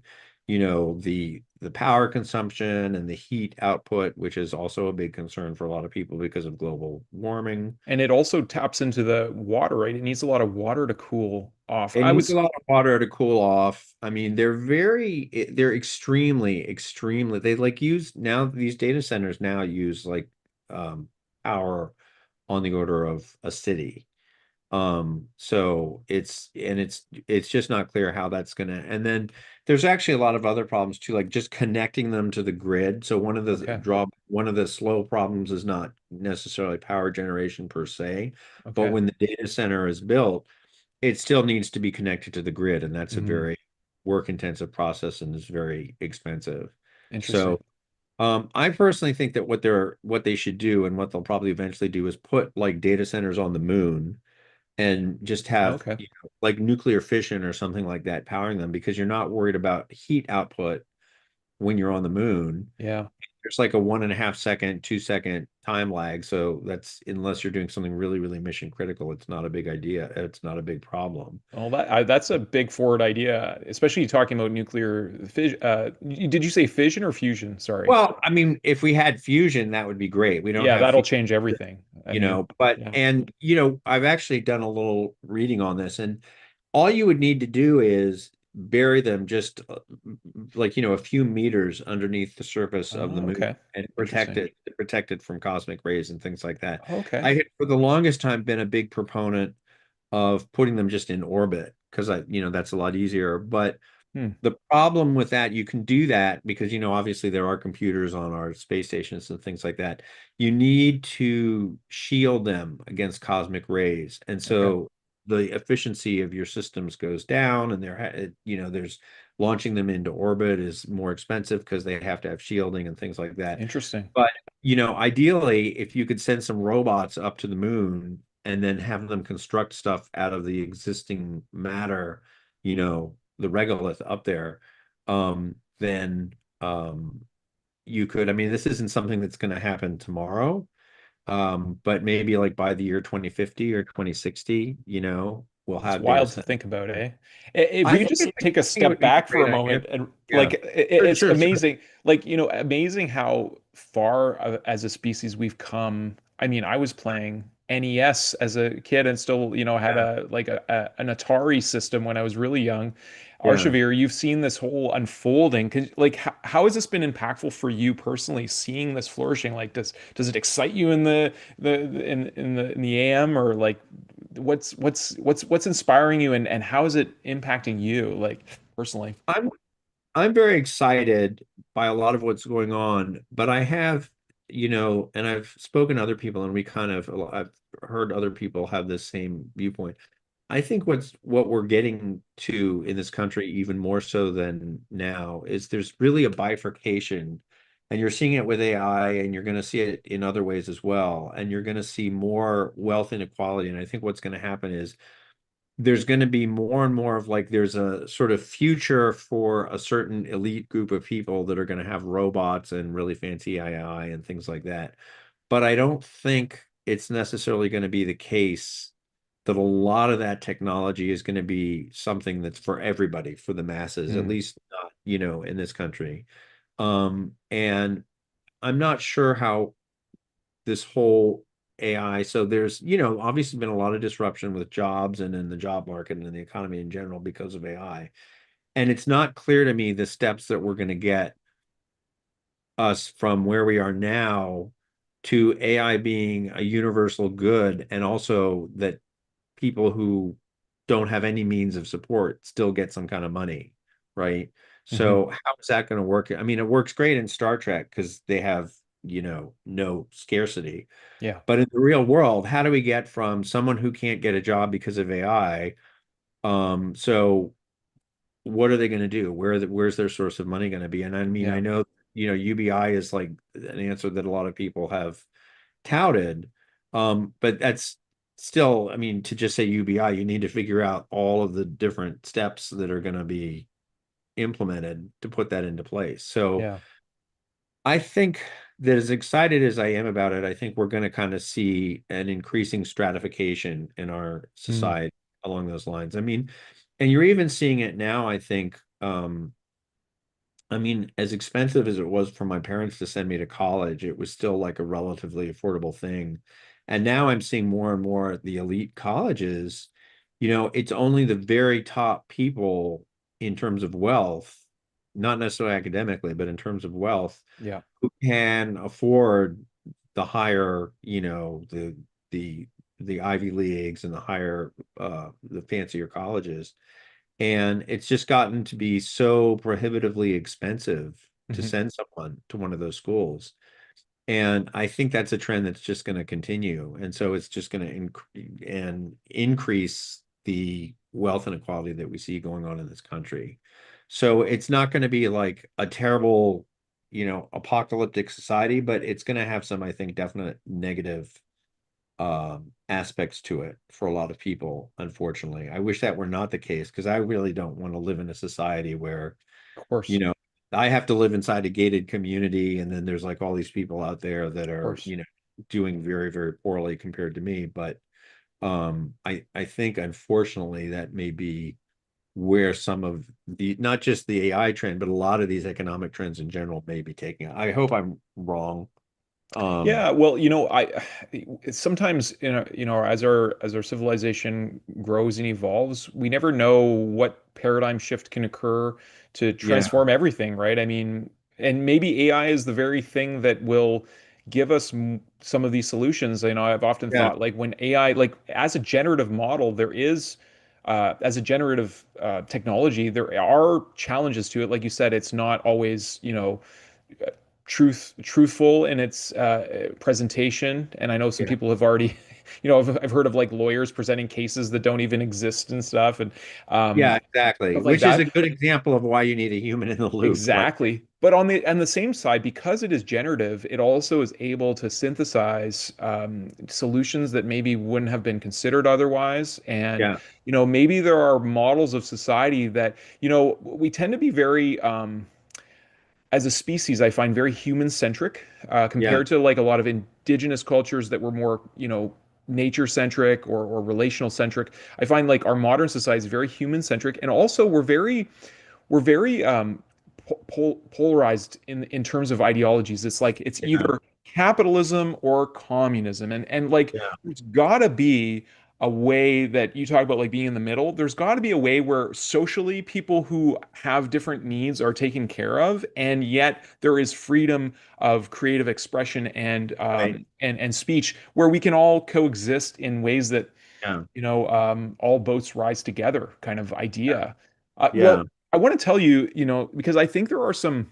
the power consumption and the heat output, which is also a big concern for a lot of people because of global warming. And it also taps into the water, right? It needs a lot of water to cool off. It needs a lot of water to cool off. I mean, they're extremely, they like use now, these data centers now use like power on the order of a city. So it's just not clear how that's gonna, and then there's actually a lot of other problems too, like just connecting them to the grid. So Okay. one of the slow problems is not necessarily power generation per se, but Okay. when the data center is built, it still needs to be connected to the grid, and that's a Hmm. very work intensive process and is very expensive. Interesting. So I personally think that what they should do, and what they'll probably eventually do, is put like data centers on the moon and just have, Okay. like nuclear fission or something like that powering them, because you're not worried about heat output when you're on the moon. Yeah. There's like a 1.5 second, 2 second time lag. So that's, unless you're doing something really, really mission critical, it's not a big idea. It's not a big problem. Well, that's a big forward idea, especially talking about nuclear fission. Did you say fission or fusion? Sorry. Well, I mean, if we had fusion, that would be great. We don't Yeah, have that'll fusion, change everything. I mean, but, yeah. and, I've actually done a little reading on this, and all you would need to do is bury them just like, a few meters underneath the surface of the Oh, moon okay. and Interesting. protect it from cosmic rays and things like that. Okay. I had for the longest time been a big proponent of putting them just in orbit, because that's a lot easier. But Hmm. the problem with that, you can do that because, obviously there are computers on our space stations and things like that. You need to shield them against cosmic rays. And Okay. so the efficiency of your systems goes down, and there's launching them into orbit is more expensive because they have to have shielding and things like that. Interesting. But, ideally, if you could send some robots up to the moon and then have them construct stuff out of the existing matter, the regolith up there, then you could, I mean, this isn't something that's going to happen tomorrow, but maybe like by the year 2050 or 2060, we'll It's have data wild to centers. think about, eh? If I we could think just take a it step would be a back for a great idea. moment and Yeah, like sure, it's sure, sure. amazing, like, amazing how far as a species we've come. I mean, I was playing NES as a kid and still, had Yeah. an Atari system when I was really young. Yeah. Arshavir, you've seen this whole unfolding. Like, how has this been impactful for you personally, seeing this flourishing? Like, does it excite you in the AM, or like what's inspiring you, and how is it impacting you, like, personally? I'm I'm very excited by a lot of what's going on, but I have, and I've spoken to other people, and I've heard other people have this same viewpoint. I think what we're getting to in this country, even more so than now, is there's really a bifurcation, and you're seeing it with AI, and you're going to see it in other ways as well, and you're going to see more wealth inequality. And I think what's going to happen is there's going to be more and more of like there's a sort of future for a certain elite group of people that are going to have robots and really fancy AI and things like that. But I don't think it's necessarily going to be the case that a lot of that technology is going to be something that's for everybody, for the masses, at Mm, least not, in this country. And I'm not sure how this whole AI. So there's, obviously been a lot of disruption with jobs and in the job market and in the economy in general because of AI. And it's not clear to me the steps that we're going to get us from where we are now to AI being a universal good, and also that people who don't have any means of support still get some kind of money, right? mhm. So how is that going to work? I mean, it works great in Star Trek because they have, no scarcity. Yeah, But in the real world, how do we get from someone who can't get a job because of AI? So what are they going to do? Where's their source of money going to be? And I mean, I yeah, know, UBI is like an answer that a lot of people have touted. But that's still, I mean, to just say UBI, you need to figure out all of the different steps that are going to be implemented to put that into place. So yeah. I think that as excited as I am about it, I think we're going to kind of see an increasing stratification in our Mm, society along those lines. I mean, and you're even seeing it now, I think. I mean, as expensive as it was for my parents to send me to college, it was still like a relatively affordable thing. And now I'm seeing more and more at the elite colleges, it's only the very top people in terms of wealth, not necessarily academically, but in terms of wealth, yeah. who can afford the higher, the the Ivy Leagues and the fancier colleges. And it's just gotten to be so prohibitively expensive to Mhm. send someone to one of those schools. And I think that's a trend that's just going to continue. And so it's just going to increase the wealth inequality that we see going on in this country. So it's not going to be like a terrible, apocalyptic society, but it's going to have some, I think, definite negative aspects to it for a lot of people, unfortunately. I wish that were not the case because I really don't want to live in a society where, Of you course, know, I have to live inside a gated community, and then there's like all these people out there that of are, course. doing very, very poorly compared to me. But I think unfortunately that may be where some of the, not just the AI trend, but a lot of these economic trends in general may be taking. I hope I'm wrong. Um, Yeah, well, I sometimes, as our civilization grows and evolves, we never know what paradigm shift can occur to yeah, transform everything, right? I mean, and maybe AI is the very thing that will give us some of these solutions. I've often yeah, thought, like, when AI, like, as a generative model, as a generative technology, there are challenges to it. Like you said, it's not always, truthful in its presentation. And I know some yeah. people have already, I've heard of like lawyers presenting cases that don't even exist and stuff, and Yeah, exactly. stuff like Which is a that. good example of why you need a human in the loop, right? Exactly. But on the same side, because it is generative, it also is able to synthesize solutions that maybe wouldn't have been considered otherwise. And Yeah, maybe there are models of society that we tend to be very as a species, I find very human centric yeah, compared to like a lot of indigenous cultures that were more, nature centric or relational centric. I find like our modern society is very human centric, and also we're very polarized in terms of ideologies. It's like it's yeah, either capitalism or communism. And like Yeah. there's gotta be a way that you talk about like being in the middle. There's gotta be a way where socially people who have different needs are taken care of, and yet there is freedom of creative expression and Right. and speech where we can all coexist in ways that Yeah. all boats rise together kind of idea. Yeah. Well, I want to tell you, because I think there are some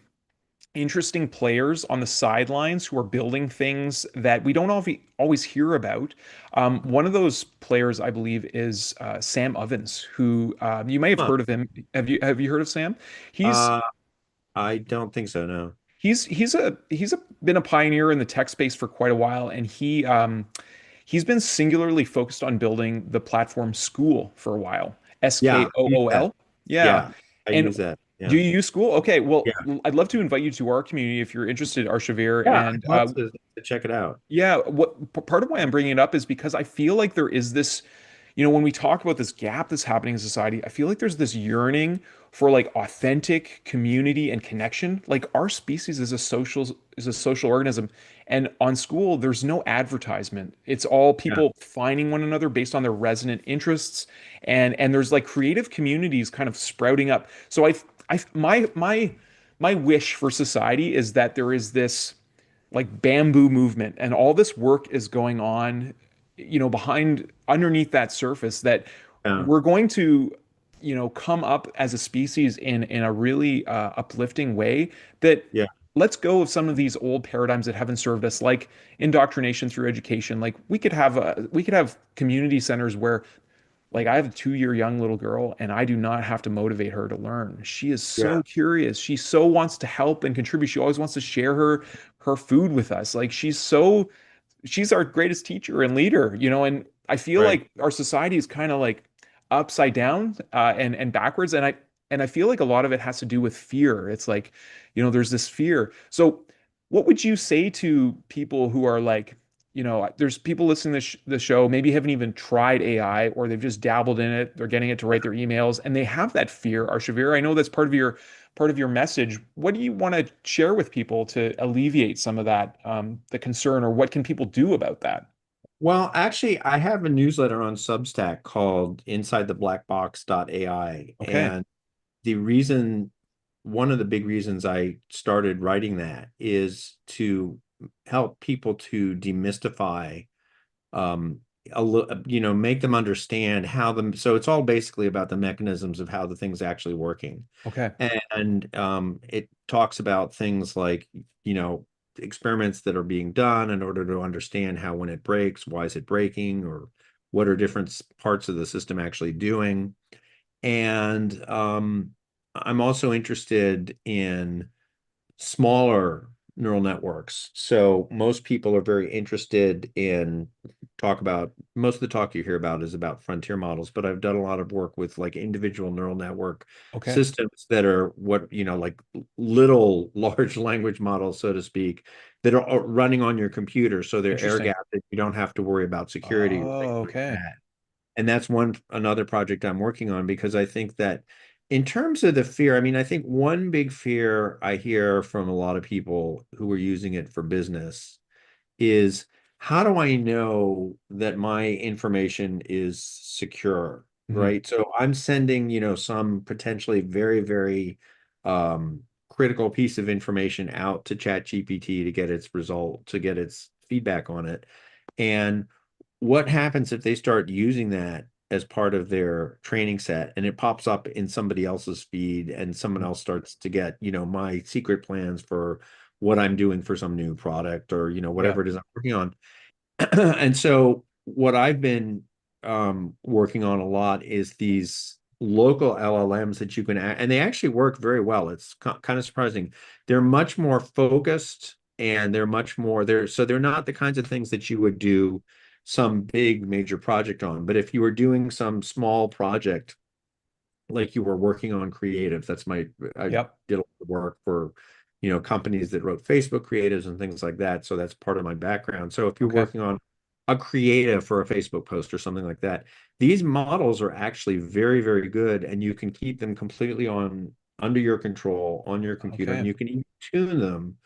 interesting players on the sidelines who are building things that we don't always hear about. One of those players, I believe, is Sam Ovens, who you may have Huh. heard of him. Have you heard of Sam? He's Uh, I don't think so, no. he's been a pioneer in the tech space for quite a while, and he's been singularly focused on building the platform School for a while. Yeah, I use that. School. Yeah. Yeah, I And use that. do Yeah. you use School? Okay. Well, Yeah. I'd love to invite you to our community if you're interested, Arshavir. Yeah, And I'd love to check it out. yeah, part of why I'm bringing it up is because I feel like there is this, when we talk about this gap that's happening in society, I feel like there's this yearning for like authentic community and connection. Like our species is a social organism, and on School there's no advertisement. It's all Yeah. people finding one another based on their resonant interests, and there's like creative communities kind of sprouting up. So my wish for society is that there is this like bamboo movement and all this work is going on behind underneath that surface that Yeah. we're going to come up as a species in a really uplifting way that Yeah. lets go of some of these old paradigms that haven't served us, like indoctrination through education. Like we could have community centers where, like, I have a 2-year young little girl and I do not have to motivate her to learn. She is Yeah. so curious. She so wants to help and contribute. She always wants to share her food with us. Like she's our greatest teacher and leader, and I feel Right. like our society is kind of like upside down and backwards. And I feel like a lot of it has to do with fear. It's like, there's this fear. So what would you say to people who are like, there's people listening to the show, maybe haven't even tried AI or they've just dabbled in it. They're getting it to write their emails and they have that fear. Arshavir, I know that's part of your message. What do you want to share with people to alleviate some of that, the concern, or what can people do about that? Well, actually, I have a newsletter on Substack called InsideTheBlackBox.ai. Okay. And the reason, one of the big reasons I started writing that is to help people to demystify, um, make them understand how so it's all basically about the mechanisms of how the thing's actually working. Okay. And it talks about things like, experiments that are being done in order to understand how, when it breaks, why is it breaking, or what are different parts of the system actually doing. And I'm also interested in smaller neural networks. So most people are very interested in most of the talk you hear about is about frontier models, but I've done a lot of work with like individual neural network Okay. systems that are like little large language models, so to speak, that are running on your computer. So they're air Interesting. gapped and you don't have to worry about security or things Oh, like okay. that. And that's another project I'm working on, because I think that in terms of the fear, I mean, I think one big fear I hear from a lot of people who are using it for business is, how do I know that my information is secure, Mhm. right? So I'm sending, some potentially very, very critical piece of information out to ChatGPT to get its result, to get its feedback on it. And what happens if they start using that as part of their training set and it pops up in somebody else's feed and someone else starts to get, my secret plans for what I'm doing for some new product, or, Yeah. whatever it is I'm working on. And so what I've been working on a lot is these local LLMs that you can, and they actually work very well. It's kind of surprising. They're much more focused, and they're not the kinds of things that you would do some big major project on. But if you were doing some small project, like you were working on creative, I Yep. did a lot of work for, companies that wrote Facebook creatives and things like that. So that's part of my background. So if you're Okay. working on a creative for a Facebook post or something like that, these models are actually very, very good, and you can keep them completely under your control on your computer, and Okay. you can even tune them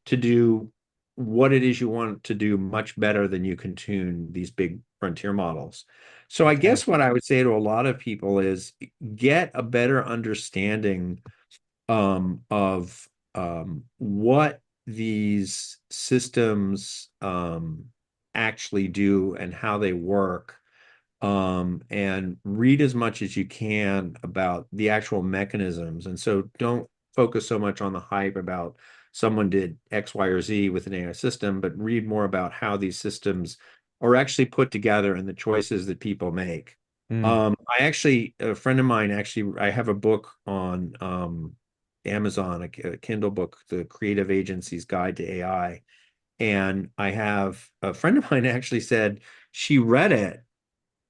to do what it is you want to do much better than you can tune these big frontier models. So I Okay. guess what I would say to a lot of people is get a better understanding of what these systems actually do and how they work, and read as much as you can about the actual mechanisms. And so don't focus so much on the hype about someone did X, Y, or Z with an AI system, but read more about how these systems are actually put together and the choices that people make. Mm. I actually, a friend of mine, actually, I have a book on Amazon, a Kindle book, The Creative Agency's Guide to AI. And I have a friend of mine actually said she read it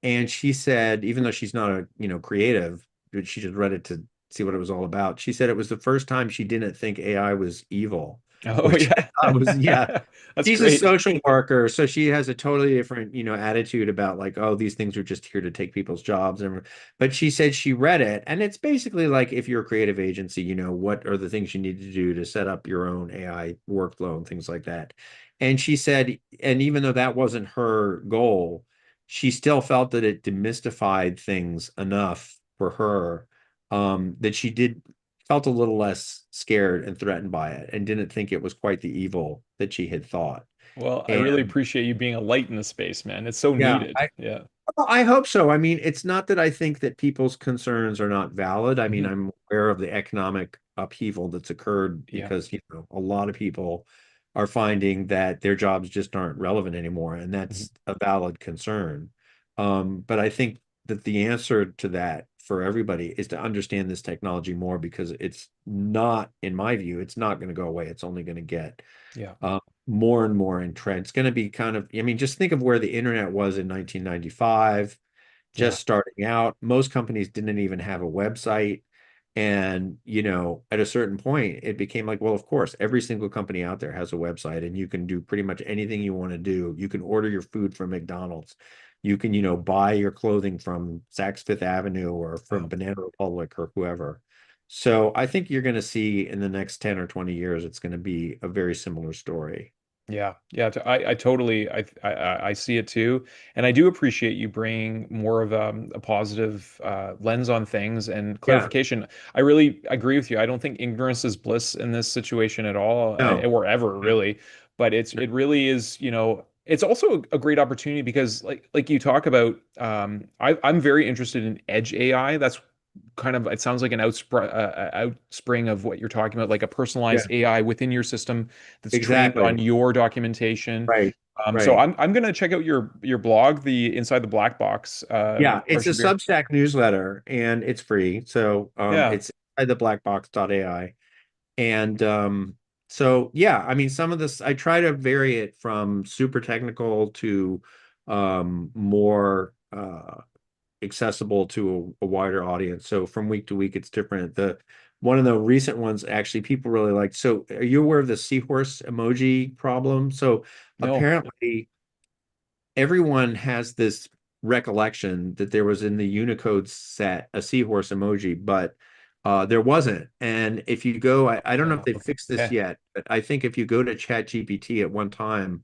and she said, even though she's not a, creative, but she just read it to see what it was all about. She said it was the first time she didn't think AI was evil, Oh which I yeah. thought was, yeah. That's She's a great. social worker, so she has a totally different, attitude about like, oh, these things are just here to take people's jobs. And but she said she read it, and it's basically like if you're a creative agency, what are the things you need to do to set up your own AI workflow and things like that. And she said, and even though that wasn't her goal, she still felt that it demystified things enough for her, that she did felt a little less scared and threatened by it and didn't think it was quite the evil that she had thought. Well, I really And appreciate you being a light in the space, man. It's so yeah, needed. Yeah. I hope so. I mean, it's not that I think that people's concerns are not valid. I mean, Mhm. I'm aware of the economic upheaval that's occurred Yeah. because, a lot of people are finding that their jobs just aren't relevant anymore, and Mhm. that's a valid concern. But I think that the answer to that for everybody is to understand this technology more because it's not, in my view, it's not going to go away. It's only going to get Yeah. uh, more and more entrenched. It's going to be kind of, I mean, just think of where the internet was in 1995, Yeah. just starting out. Most companies didn't even have a website. And, at a certain point, it became like, well, of course, every single company out there has a website and you can do pretty much anything you want to do. You can order your food from McDonald's. You can, buy your clothing from Saks Fifth Avenue or from Wow. Banana Republic or whoever. So I think you're going to see in the next 10 or 20 years, it's going to be a very similar story. Yeah, yeah, I totally I see it too, and I do appreciate you bringing more of a positive lens on things and Yeah. clarification. I really agree with you. I don't think ignorance is bliss in this situation at all, No. or ever really. But it really is, it's also a great opportunity because like you talk about, I'm very interested in edge AI. That's kind of, it sounds like an outspring of what you're talking about, like a Yeah, personalized AI within your system that's trained on exactly. your documentation. Right. So Right. I'm gonna check out your blog, the Inside the Black Box, Yeah, it's a Arshavir. Substack newsletter and it's free. So Yeah, it's at the blackbox.ai. And so yeah, I mean some of this I try to vary it from super technical to more accessible to a wider audience. So from week to week it's different. The one of the recent ones actually people really liked. So are you aware of the seahorse emoji problem? So no, apparently everyone has this recollection that there was in the Unicode set a seahorse emoji, but there wasn't. And if you go, I don't know if they fixed this okay. yet, but I think if you go to ChatGPT at one time,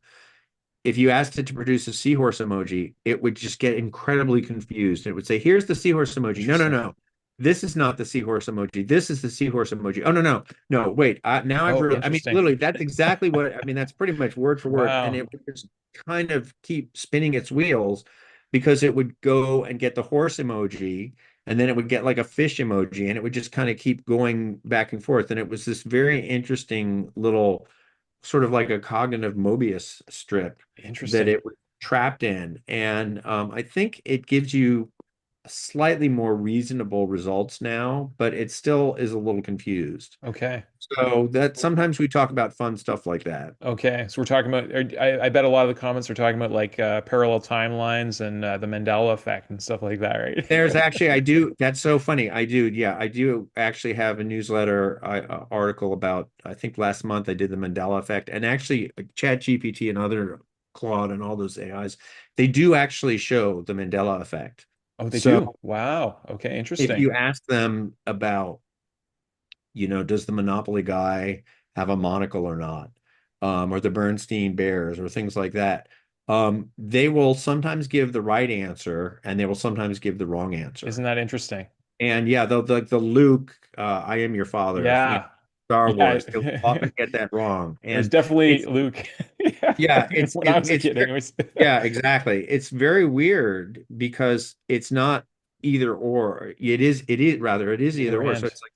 if you asked it to produce a seahorse emoji, it would just get incredibly confused. It would say, here's the seahorse emoji. No, no, Interesting. no. This is not the seahorse emoji. This is the seahorse emoji. Oh, no, no, no. Wait. Now I've Oh, really, I mean, interesting. literally, that's exactly what, I mean, that's pretty much word for word. And Wow. it would just kind of keep spinning its wheels because it would go and get the horse emoji and then it would get like a fish emoji and it would just kind of keep going back and forth. And it was this very interesting little sort of like a cognitive Mobius strip that Interesting. it was trapped in. And I think it gives you slightly more reasonable results now, but it still is a little confused. Okay. So that sometimes we talk about fun stuff like that. Okay. So we're talking about, I bet a lot of the comments are talking about like parallel timelines and the Mandela effect and stuff like that, There's right? actually, I do, that's so funny. I do, yeah, I do actually have a newsletter article about, I think last month I did the Mandela effect. And actually, ChatGPT and other Claude and all those AIs, they do actually show the Mandela effect. Oh, they So do. Wow. Okay. if Interesting. you ask them about, does the Monopoly guy have a monocle or not? or the Bernstein Bears or things like that. They will sometimes give the right answer and they will sometimes give the wrong Isn't answer. that interesting? And yeah, the Luke, I am your father, Yeah. Star Wars, they'll Yeah. often get that wrong. It was And definitely it's Luke. Yeah. yeah, When I was a kid, it's anyways. yeah, exactly. It's very weird because it's not either or. It is Either either or. So and. it's like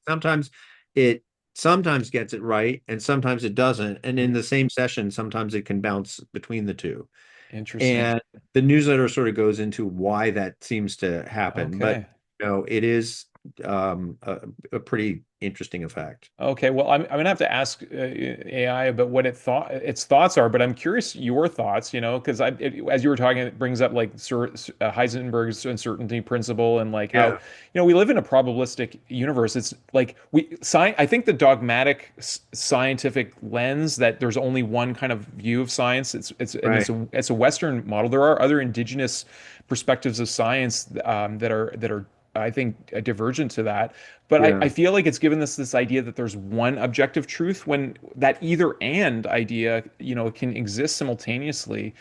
it sometimes gets it right and sometimes it doesn't. And in Mhm. the same session, sometimes it can bounce between the two. Interesting. And the newsletter sort of goes into why that seems to happen. But Okay. it is a pretty interesting effect. Okay, well, I'm gonna have to ask AI about what its thoughts are, but I'm curious your thoughts, because as you were talking, it brings up like Heisenberg's uncertainty principle and like how, Yeah, we live in a probabilistic universe. It's like I think the dogmatic scientific lens that there's only one kind of view of science. right. It's a Western model. There are other indigenous perspectives of science that are I think divergent to that. But I Yeah. feel like it's given us this idea that there's one objective truth when that either and idea, can exist simultaneously.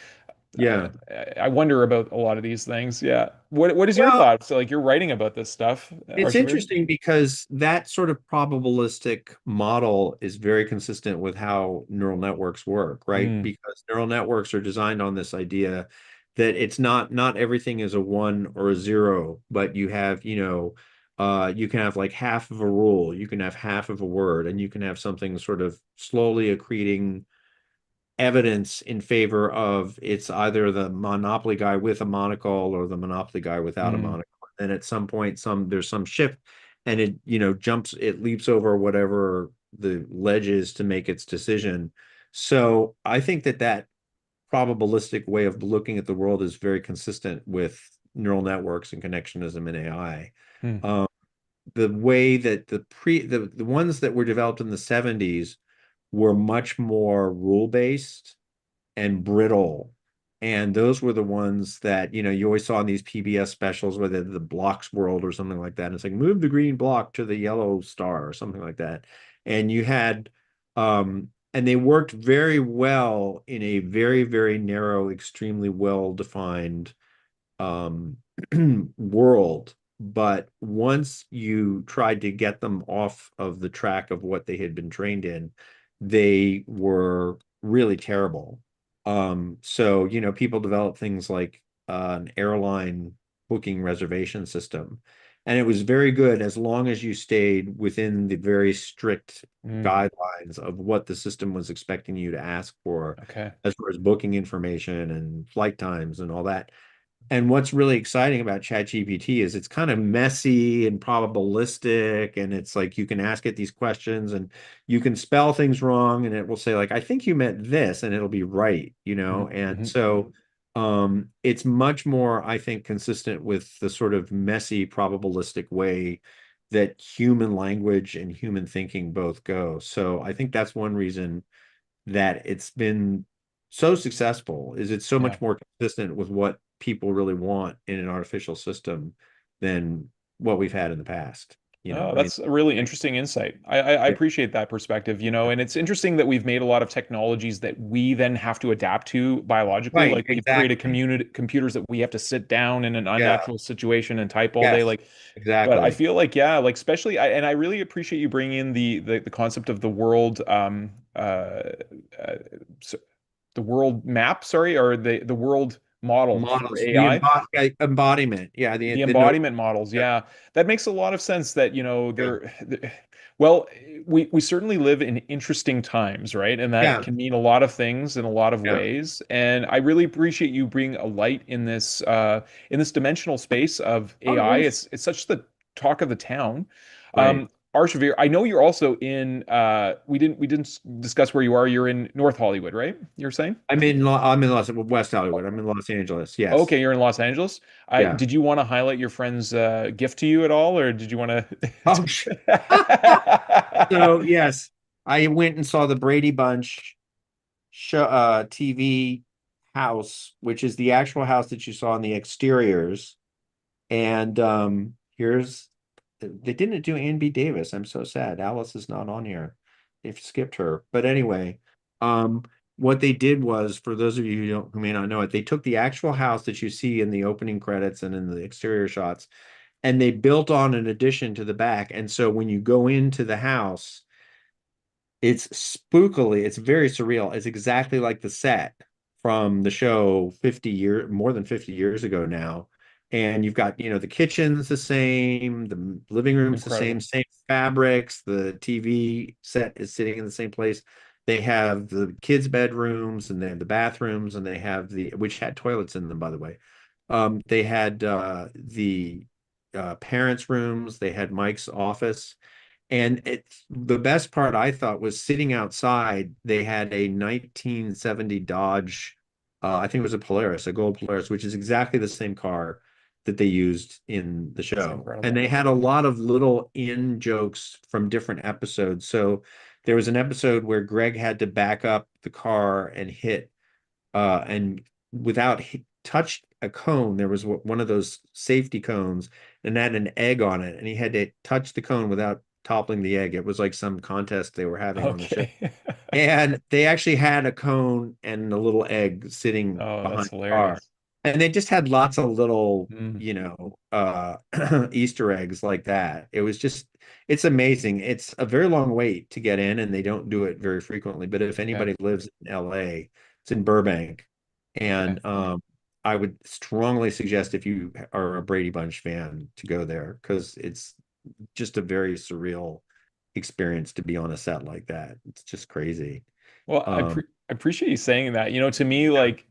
Uh, Yeah. I wonder about a lot of these things. Yeah. What is your Well, thoughts? So like you're writing about this stuff, it's Arshavir? interesting because that sort of probabilistic model is very consistent with how neural networks work, right? Mm, Because neural networks are designed on this idea that it's not everything is a one or a zero, but you can have like half of a rule, you can have half of a word, and you can have something sort of slowly accreting evidence in favor of it's either the monopoly guy with a monocle or the monopoly guy without a mm, monocle. And at some point, there's some shift and it leaps over whatever the ledge is to make its decision. So I think that probabilistic way of looking at the world is very consistent with neural networks and connectionism in AI. mm, Um, the way that the ones that were developed in the 70s were much more rule based and brittle. And those were the ones that, you always saw in these PBS specials, whether the blocks world or something like that. And it's like, move the green block to the yellow star or something like that. And and they worked very well in a very, very narrow, extremely well defined um, world. But once you tried to get them off of the track of what they had been trained in, they were really terrible. So, people developed things like an airline booking reservation system. And it was very good as long as you stayed within the very strict mm. guidelines of what the system was expecting you to ask for Okay. as far as booking information and flight times and all that. And what's really exciting about ChatGPT is it's kind of messy and probabilistic, and it's like you can ask it these questions and you can spell things wrong, and it will say like, "I think you meant this," and it'll be right, And Mm-hmm. so it's much more, I think, consistent with the sort of messy probabilistic way that human language and human thinking both go. So I think that's one reason that it's been so successful is it's so Yeah. much more consistent with what people really want in an artificial system than what we've had in the past. Oh, I mean, that's a really interesting insight. I yeah, appreciate that perspective, and it's interesting that we've made a lot of technologies that we then have to adapt to biologically. right, Like we've created exactly. computers that we have to sit down in an Yeah, unnatural situation and type all day. yes, Like, but I exactly. feel like, yeah, like especially, and I really appreciate you bringing in the concept of the world, uh, so the world map, sorry, or the world model for Models, AI. embodiment. Yeah, The the notion. embodiment models, yeah, that makes a lot of sense. That Yeah, well, we certainly live in interesting times, right? And that yeah, can mean a lot of things in a lot of yeah. ways. And I really appreciate you bringing a light in this dimensional space of Oh, AI. yes. It's such the talk of the town. Right. Arshavir, I know you're also in. We didn't discuss where you are. You're in North Hollywood, right? You're saying? I'm in West Hollywood. I'm in Los Angeles. Yes. Okay, you're in Los Angeles. Yeah. Did you want to highlight your friend's gift to you at all, or did you want Oh, to? so yes, I went and saw the Brady Bunch TV house, which is the actual house that you saw in the exteriors. And here's they didn't do Ann B. Davis. I'm so sad. Alice is not on here. They've skipped her. But anyway, what they did was, for those of you who may not know it, they took the actual house that you see in the opening credits and in the exterior shots, and they built on an addition to the back. And so when you go into the house, it's spookily, it's very surreal. It's exactly like the set from the show more than 50 years ago now. And you've got, the kitchen's the same, the living room's the Incredible. same fabrics, the TV set is sitting in the same place. They have the kids' bedrooms and they have the bathrooms and they have which had toilets in them, by the way. They had the parents' rooms, they had Mike's office. And the best part I thought was sitting outside. They had a 1970 Dodge, I think it was a Polaris, a gold Polaris, which is exactly the same car that they used in the That's show. And incredible. they had a lot of little in jokes from different episodes. So there was an episode where Greg had to back up the car and and without touched a cone. There was one of those safety cones and had an egg on it, and he had to touch the cone without toppling the egg. It was like some contest they were having on the show. Okay. And they actually had a cone and a little egg sitting Oh, behind that's the car. hilarious. And they just had lots of little, Mm, Easter eggs like that. It's amazing. It's a very long wait to get in, and they don't do it very frequently. But if okay. anybody lives in LA, it's in Burbank. Okay. And I would strongly suggest, if you are a Brady Bunch fan, to go there, because it's just a very surreal experience to be on a set like that. It's just crazy. Well, Um, I appreciate you saying that. To me, yeah, like,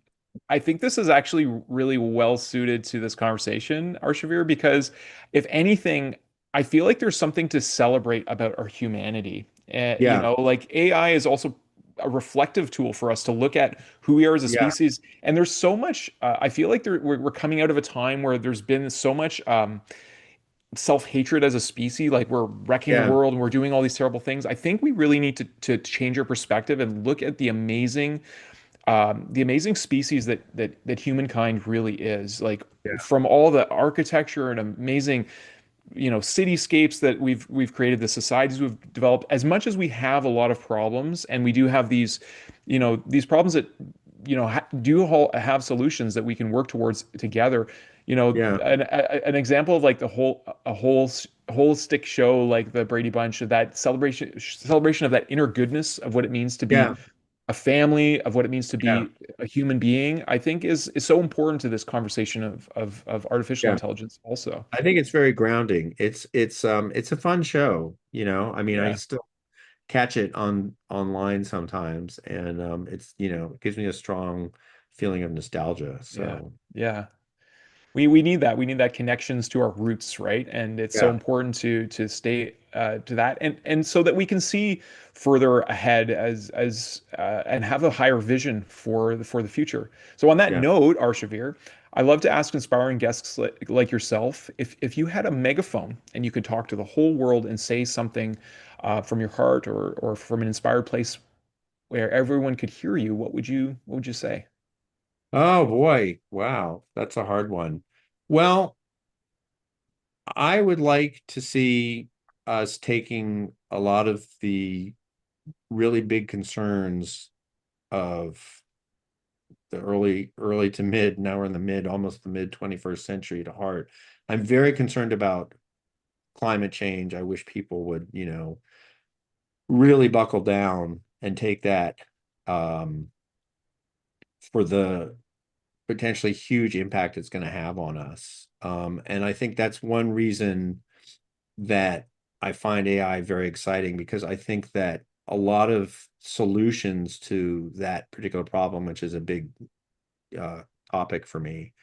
I think this is actually really well suited to this conversation, Arshavir, because if anything, I feel like there's something to celebrate about our humanity. yeah, Like AI is also a reflective tool for us to look at who we are as a yeah, species. And there's so much, I feel like we're coming out of a time where there's been so much self-hatred as a species, like we're wrecking the yeah, world and we're doing all these terrible things. I think we really need to change our perspective and look at the amazing species that humankind really is. Like yeah, from all the architecture and amazing, cityscapes that we've created, the societies we've developed, as much as we have a lot of problems, and we do have these problems that have solutions that we can work towards together. yeah, An example of like holistic show like the Brady Bunch, of that celebration of that inner goodness of what it means to be yeah, a family, of what it means to yeah, be a human being, I think is so important to this conversation of artificial yeah. intelligence also. I think it's very grounding. It's a fun show, I mean, I Yeah. still catch it online sometimes, and it gives me a strong feeling of nostalgia. Yeah. So Yeah. We need that. We need that connections to our roots, right? And it's so yeah, important to stay to that, and so that we can see further ahead as and have a higher vision for the future. So on that yeah. note, Arshavir, I love to ask inspiring guests like yourself, if you had a megaphone and you could talk to the whole world and say something from your heart or from an inspired place where everyone could hear you, what would you say? Oh boy. Wow. That's a hard one. Well, I would like to see us taking a lot of the really big concerns of the early to mid, now we're in the mid, almost the mid 21st century, to heart. I'm very concerned about climate change. I wish people would, really buckle down and take that, um, for the potentially huge impact it's going to have on us. And I think that's one reason that I find AI very exciting, because I think that a lot of solutions to that particular problem, which is a big uh, topic for me,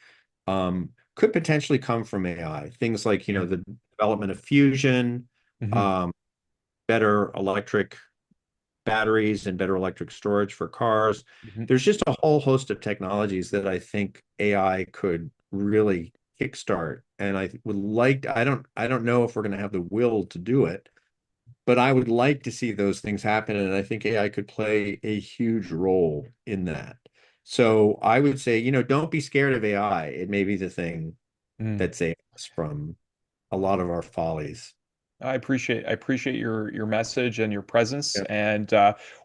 could potentially come from AI. Things like, Mm, the development of fusion, mhm, um, better electric batteries and better electric storage for cars. mhm, There's just a whole host of technologies that I think AI could really kickstart. And I don't know if we're going to have the will to do it, but I would like to see those things happen. And I think AI could play a huge role in that. So I would say, don't be scared of AI. It may be the thing mm. that saves us from a lot of our follies. I appreciate your message and your presence, Yeah. and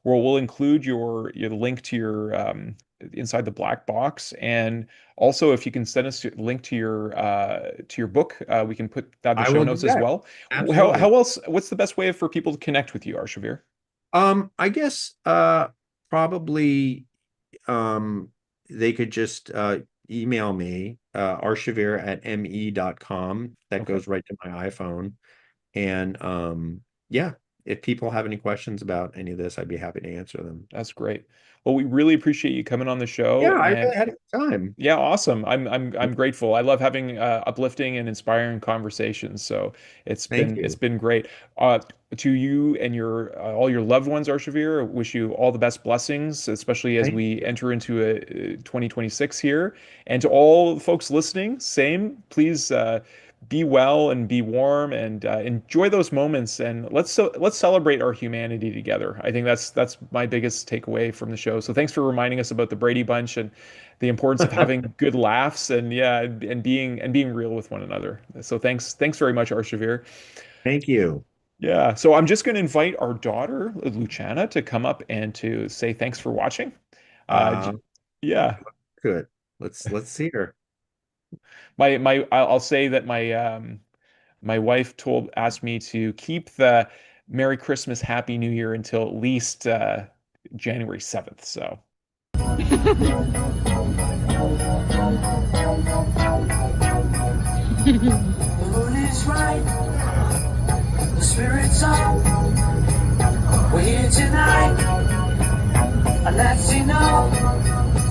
we'll include your link to your inside the black box, and also if you can send us a link to your book, we can put that in the I show will do notes as that. well. Absolutely. How else? What's the best way for people to connect with you, Arshavir? I guess probably um they could just email me arshavir@me.com. That Okay. goes right to my iPhone. And yeah, if people have any questions about any of this, I'd be happy to answer them. That's great. Well, we really appreciate you coming on the Yeah, show, I and really had a good time. yeah, awesome. I'm grateful. I love having uplifting and inspiring conversations. So Thank it's you. been great. Uh, to you and your all your loved ones, Arshavir, wish you all the best blessings, especially as Thank we you. enter into 2026 here. And to all folks listening, same. Please be well and be warm and enjoy those moments. And let's celebrate our humanity together. I think that's my biggest takeaway from the show. So thanks for reminding us about the Brady Bunch and the importance of having good laughs and yeah, and being real with one another. So thanks very much, Arshavir. Thank you. Yeah. So I'm just going to invite our daughter, Luciana, to come up and to say thanks for watching. Uh, Yeah. good. Let's see her. I'll say that my wife asked me to keep the Merry Christmas, Happy New Year until at least January 7th. So The moon is right, the spirit's up. We're here tonight, and that's enough.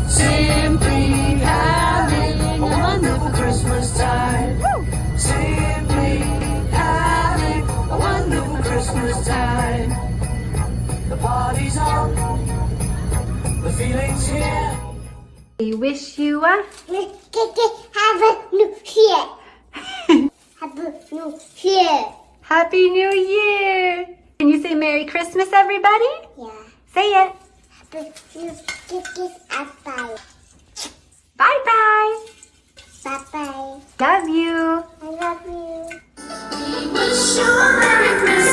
Simply having a wonderful Christmas time. Simply having a wonderful Christmas time. The party's on, the feeling's here. We wish you a Have a new year. Have a new year. Happy New Year! Can you say Merry Christmas, everybody? Yeah. Say it. Have a new year. Bye. Bye-bye. Bye. Love you. I love you. We wish you a Merry Christmas.